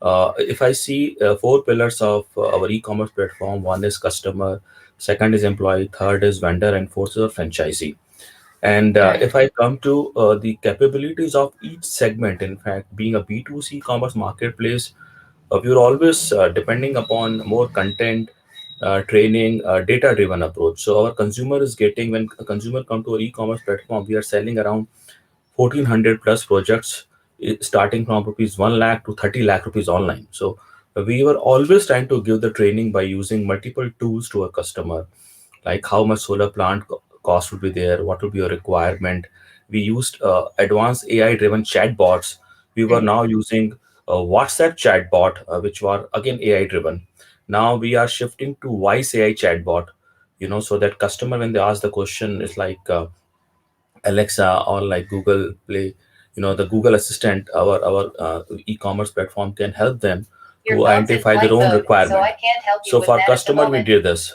if I see four pillars of our e-commerce platform, one is customer, second is employee, third is vendor, and fourth is a franchisee. And Right. if I come to the capabilities of each segment, in fact, being a B2C commerce marketplace, we are always depending upon more content, training, data-driven approach. So our consumer is getting, when a consumer come to our e-commerce platform, we are selling around 1400 plus projects, starting from rupees 1 lakh to 30 lakh rupees online. So we were always trying to give the training by using multiple tools to a customer, like how much solar plant cost would be there, what would be your requirement. We used advanced AI driven chatbots. We were Right. now using a WhatsApp chatbot, which were again AI driven. Now we are shifting to voice AI chatbot, so that customer, when they ask the question, is like Alexa or like Google Play, the Google Assistant, our e-commerce platform can help them to identify their own requirement. So for customer, we did this.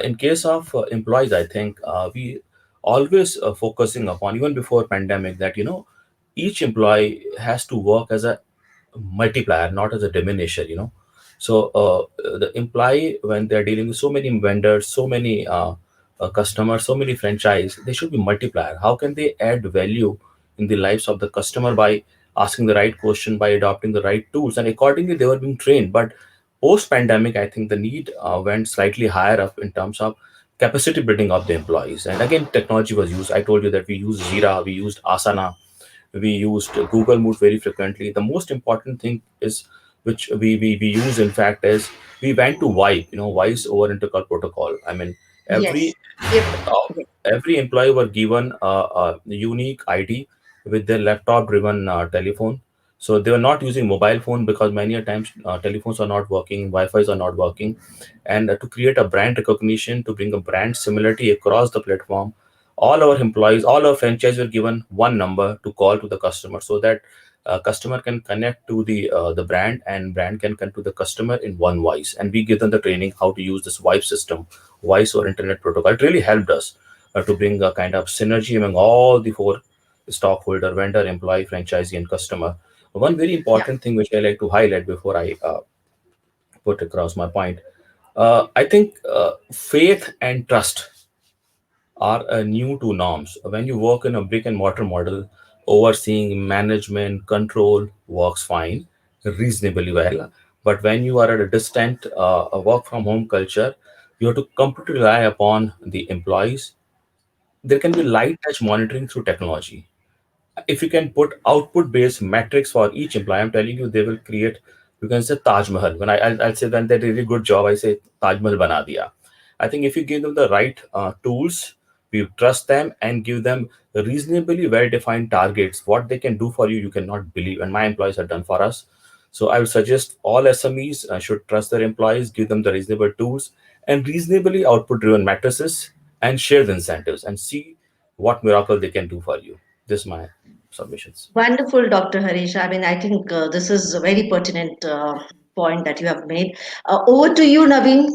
In case of employees, I think we always focusing upon, even before pandemic, that each employee has to work as a multiplier, not as a diminisher. So the employee, when they're dealing with so many vendors, so many customers, so many franchise, they should be multiplier. How can they add value in the lives of the customer by asking the right question, by adopting the right tools, and accordingly they were being trained. But post pandemic, I think the need went slightly higher up in terms of capacity building of the employees. And again, technology was used. I told you that we used Jira, we used Asana, we used Google Meet very frequently. The most important thing is, which we use in fact, is we went to VoIP, voice over intercall protocol. I mean, Yes. every Yep. every employee were given a unique ID with their laptop driven telephone. So they were not using mobile phone because many a times telephones are not working, Wi-Fi's are not working. And to create a brand recognition, to bring a brand similarity across the platform, all our employees, all our franchise were given one number to call to the customer, so that customer can connect to the brand, and brand can connect to the customer in one voice. And we give them the training how to use this VoIP system, voice or internet protocol. It really helped us to bring a kind of synergy among all the four stockholder, vendor, employee, franchisee, and customer. One very Yeah. important thing which I like to highlight before I put across my point, I think faith and trust are new to norms. When you work in a brick and mortar model, overseeing management control works fine, reasonably well. But when you are at a distant a work from home culture, you have to completely rely upon the employees. There can be light touch monitoring through technology. If you can put output based metrics for each employee, I'm telling you, they will create, you can say Taj Mahal. When I'll say when they did a really good job, I say Taj Mahal bana diya. I think if you give them the right tools, we trust them and give them reasonably well defined targets, what they can do for you, you cannot believe. And my employees have done for us. So I would suggest all SMEs should trust their employees, give them the reasonable tools and reasonably output driven matrices, and share the incentives and see what miracle they can do for you. This is my submissions. Wonderful, Dr. Harish. I mean, I think this is a very pertinent point that you have made. Over to you, Naveen.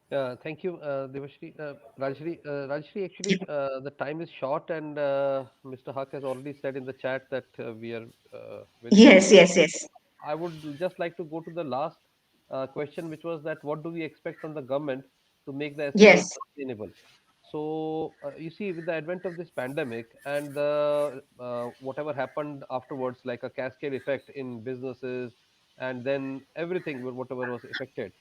Thank you, Devashri. Rajshri, actually, the time is short, and Mr. Haq has already said in the chat that we are very short Yes, on yes, time. yes, I would just like to go to the last question, which was that what do we expect from the government to make the SMEs yes. sustainable? So you see, with the advent of this pandemic and the whatever happened afterwards, like a cascade effect in businesses, and then everything, whatever was affected.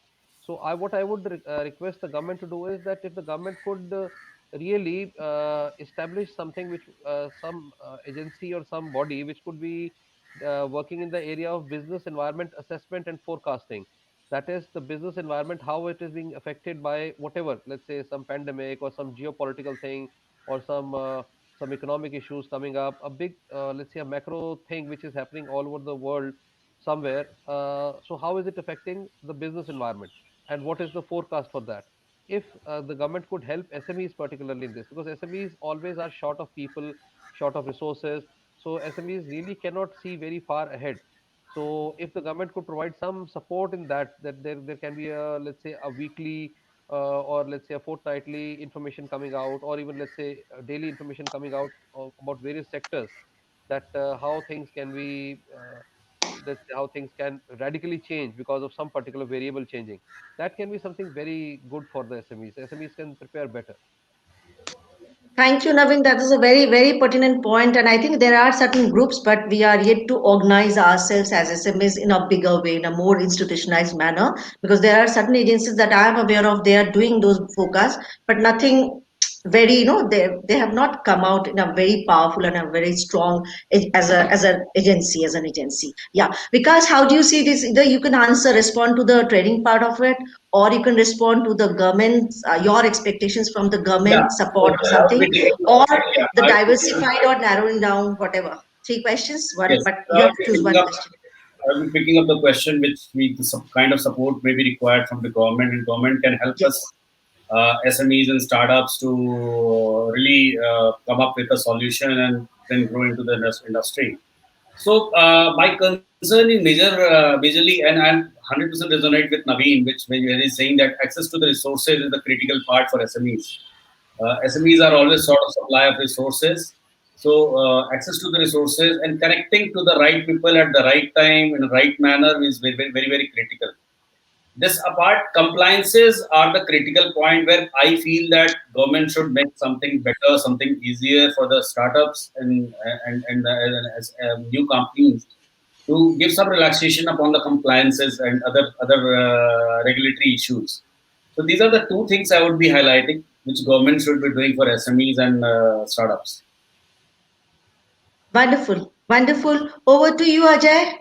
So what I would request the government to do is that if the government could really establish something which some agency or some body which could be working in the area of business environment assessment and forecasting. That is the business environment, how it is being affected by whatever, let's say some pandemic or some geopolitical thing, or some economic issues coming up, a big, let's say a macro thing which is happening all over the world somewhere. So how is it affecting the business environment, and what is the forecast for that? If the government could help SMEs particularly in this, because SMEs always are short of people, short of resources, so SMEs really cannot see very far ahead. So if the government could provide some support in that, that there can be a, let's say a weekly, or let's say a fortnightly information coming out, or even let's say a daily information coming out about various sectors, that how things can be, let's say how things can radically change because of some particular variable changing. That can be something very good for the SMEs. SMEs can prepare better. Thank you, Navin. That is a very, very pertinent point. And I think there are certain groups, but we are yet to organize ourselves as SMEs in a bigger way, in a more institutionalized manner, because there are certain agencies that I am aware of, they are doing those forecasts, but nothing very, they have not come out in a very powerful and a very strong as an agency, as an agency. Yeah. Because how do you see this? Either you can answer, respond to the training part of it, or you can respond to the government, your expectations from the Yeah. government So support or I'll be something, taking or up. Yeah, the I'll diversified or narrowing down, whatever. Three questions, one, yes, but you I'll have to be choose picking one up. question. I'll be picking up the question which some kind of support may be required from the government, and government can help us Yes. SMEs and startups to really come up with a solution and then grow into the industry. So my concern is majorly, and I'm 100% resonate with Naveen, which when he is saying that access to the resources is the critical part for SMEs. SMEs are always sort of supply of resources. So access to the resources and connecting to the right people at the right time in the right manner is very, very, very, very critical. This apart, compliances are the critical point where I feel that government should make something better, something easier for the startups and new companies to give some relaxation upon the compliances and other regulatory issues. So these are the two things I would be highlighting, which government should be doing for SMEs and startups. Wonderful. Wonderful. Over to you, Ajay.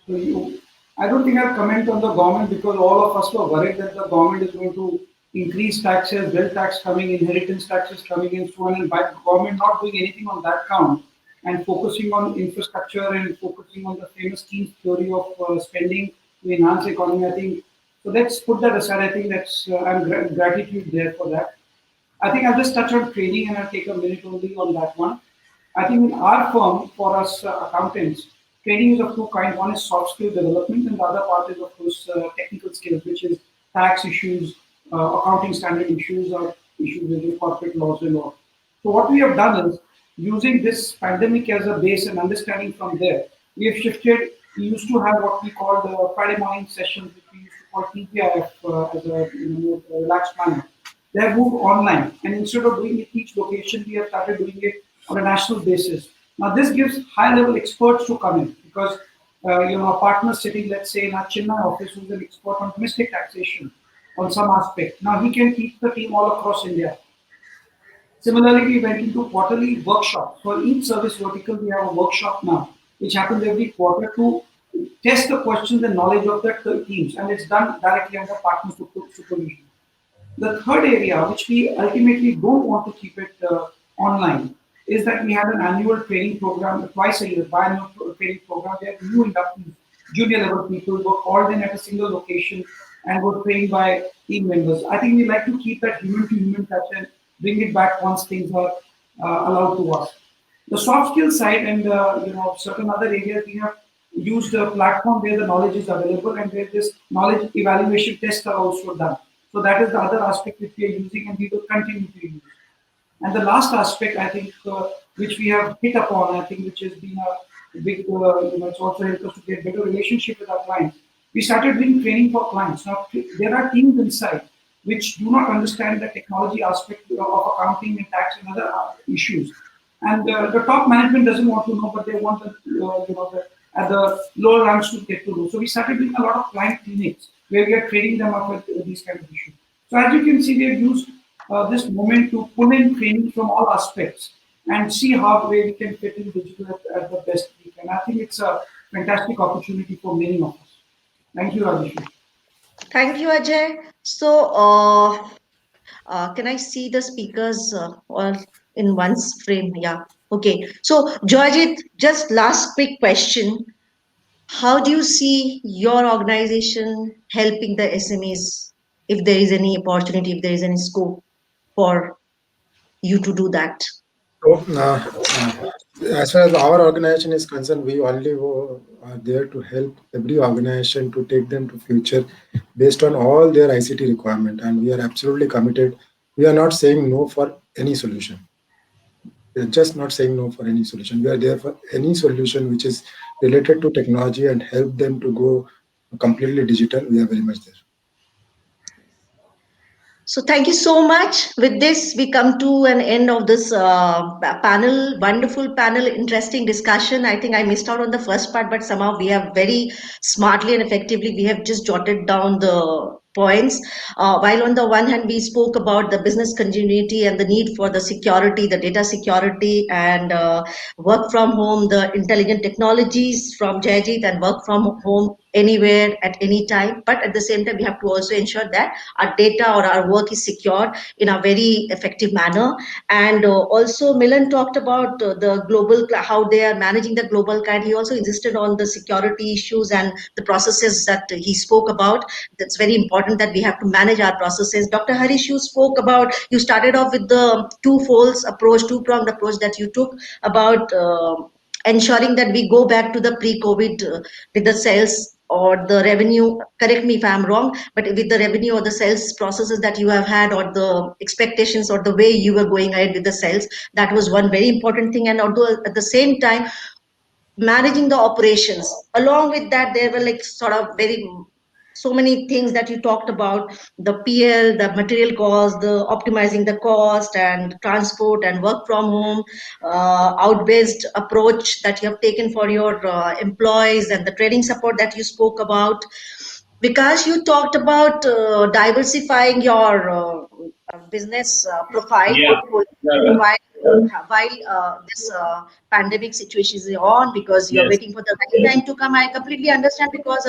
So I don't think I'll comment on the government because all of us were worried that the government is going to increase taxes, wealth tax coming, inheritance taxes coming in, so on, and by government not doing anything on that count and focusing on infrastructure and focusing on the famous Keynes theory of spending to enhance the economy. I think so. Let's put that aside. I think that's I'm gratitude there for that. I think I'll just touch on training and I'll take a minute only on that one. I think in our firm, for us accountants, training is of two kinds. One is soft skill development, and the other part is, of course, technical skills, which is tax issues, accounting standard issues, or issues with corporate laws and all. So what we have done is, using this pandemic as a base and understanding from there, we have shifted. We used to have what we call the Friday morning sessions, which we used to call TPIF as a more relaxed manner. They have moved online, and instead of doing it each location, we have started doing it on a national basis. Now, this gives high-level experts to come in because a partner sitting, let's say, in our Chennai office, who's an expert on domestic taxation on some aspect. Now, he can teach the team all across India. Similarly, we went into quarterly workshops. For each service vertical, we have a workshop now, which happens every quarter to test the questions and knowledge of the teams, and it's done directly under partner supervision. The third area, which we ultimately don't want to keep it online, is that we have an annual training program twice a year, biannual training program where new inductees, junior level people were called in at a single location and were trained by team members. I think we like to keep that human to human touch and bring it back once things are allowed to us. The soft skill side and certain other areas we have used a platform where the knowledge is available and where this knowledge evaluation tests are also done. So that is the other aspect which we are using and we will continue to use. And the last aspect, I think, which we have hit upon, I think, which has been a big, it's also helped us to get better relationship with our clients. We started doing training for clients. Now, there are teams inside which do not understand the technology aspect of accounting and tax and other issues. And the top management doesn't want to know, but they want at the lower ranks to get to know. So we started doing a lot of client clinics where we are training them up with these kind of issues. So as you can see, we have used this moment to pull in training from all aspects. and see how way we can fit in digital at the best we can. I think it's a fantastic opportunity for many of us. Thank you, Abhishek. Thank you, Ajay. So, can I see the speakers or in one's frame? Yeah. Okay. So, Georgit, just last quick question. How do you see your organization helping the SMEs if there is any opportunity, if there is any scope for you to do that? So, as far as our organization is concerned, we only are there to help every organization to take them to future based on all their ICT requirement, and we are absolutely committed. We are not saying no for any solution. We are just not saying no for any solution. We are there for any solution which is related to technology and help them to go completely digital. We are very much there. So thank you so much. With this, we come to an end of this panel, wonderful panel, interesting discussion. I think I missed out on the first part, but somehow we have very smartly and effectively, we have just jotted down the points. While on the one hand, we spoke about the business continuity and the need for the security, the data security, and work from home, the intelligent technologies from Jayajit, and work from home anywhere at any time. But at the same time, we have to also ensure that our data or our work is secured in a very effective manner. And also, Milan talked about the how they are managing the global client. He also insisted on the security issues and the processes that he spoke about. That's very important that we have to manage our processes. Dr. Harish, you spoke about, you started off with the two-folds approach, two-pronged approach that you took about ensuring that we go back to the pre-COVID with the sales or the revenue. Correct me if I'm wrong, but with the revenue or the sales processes that you have had, or the expectations or the way you were going ahead with the sales, that was one very important thing. And although at the same time, managing the operations, along with that, there were like sort of very so many things that you talked about: the PL, the material cost, the optimizing the cost and transport and work from home, out-based approach that you have taken for your employees, and the training support that you spoke about. Because you talked about diversifying your business profile Yeah. portfolio Yeah. while this pandemic situation is on, because you're Yes. waiting for the right time to come. I completely understand, because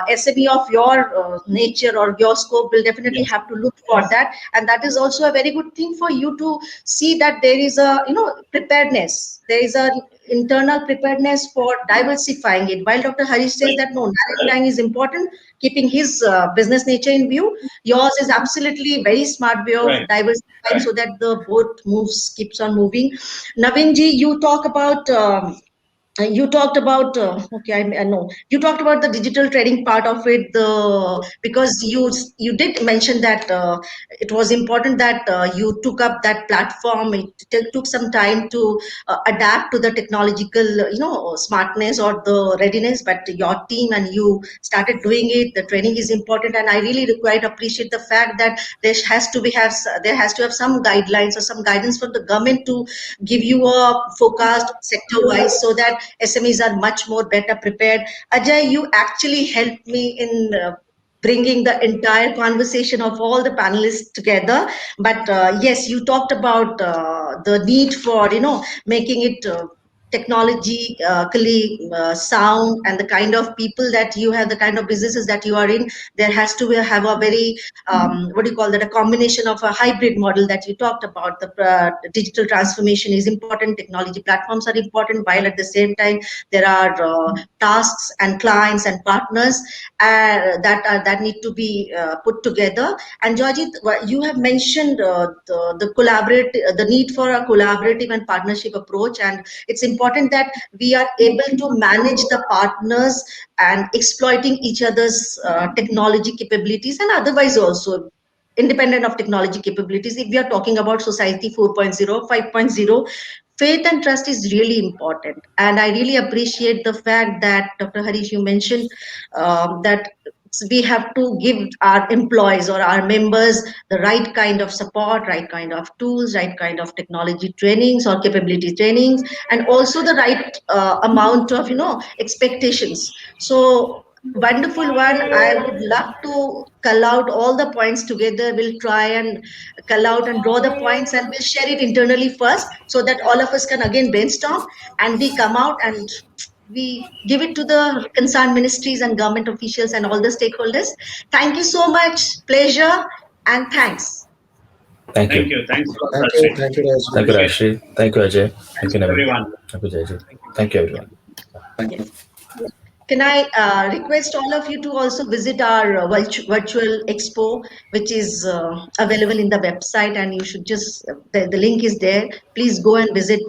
SME of your nature or your scope will definitely Yes. have to look for that, and that is also a very good thing for you to see that there is a preparedness. There is a internal preparedness for diversifying it. While Dr. Harish says Right. that no, narrow time is important, keeping his business nature in view, yours is absolutely very smart way of Right. diversifying so that the boat moves, keeps on moving. Naveen ji, you talked about okay, I know you talked about the digital trading part of it, the because you did mention that it was important that you took up that platform. It took some time to adapt to the technological smartness or the readiness, but your team and you started doing it. The training is important, and I really quite appreciate the fact that there has to have some guidelines or some guidance from the government to give you a forecast sector wise, so that SMEs are much more better prepared. Ajay, you actually helped me in bringing the entire conversation of all the panelists together. But yes, you talked about the need for making it technologically sound, and the kind of people that you have, the kind of businesses that you are in. There has to have a very what do you call that, a combination of a hybrid model that you talked about. The digital transformation is important, technology platforms are important, while at the same time there are tasks and clients and partners that need to be put together. And Georgie, you have mentioned the need for a collaborative and partnership approach, and it's important that we are able to manage the partners and exploiting each other's technology capabilities, and otherwise also independent of technology capabilities. If we are talking about society 4.0, 5.0, faith and trust is really important. And I really appreciate the fact that Dr. Harish, you mentioned that we have to give our employees or our members the right kind of support, right kind of tools, right kind of technology trainings or capability trainings, and also the right amount of expectations. So wonderful one. I would love to cull out all the points together. We'll try and cull out and draw the points, and we'll share it internally first so that all of us can again brainstorm and we come out and we give it to the concerned ministries and government officials and all the stakeholders. Thank you so much. Pleasure and thanks. Thank Thank you. you. Thanks a lot, Thank you. Rashmi. Thank you, Rajni. Thank you, Rashmi. Thank you, Ajay. Thank you, Naveen. Everyone. Thank you, Jayji. Thank you, everyone. Thank you. Can I request all of you to also visit our virtual expo, which is available in the website, and you should just, the link is there. Please go and visit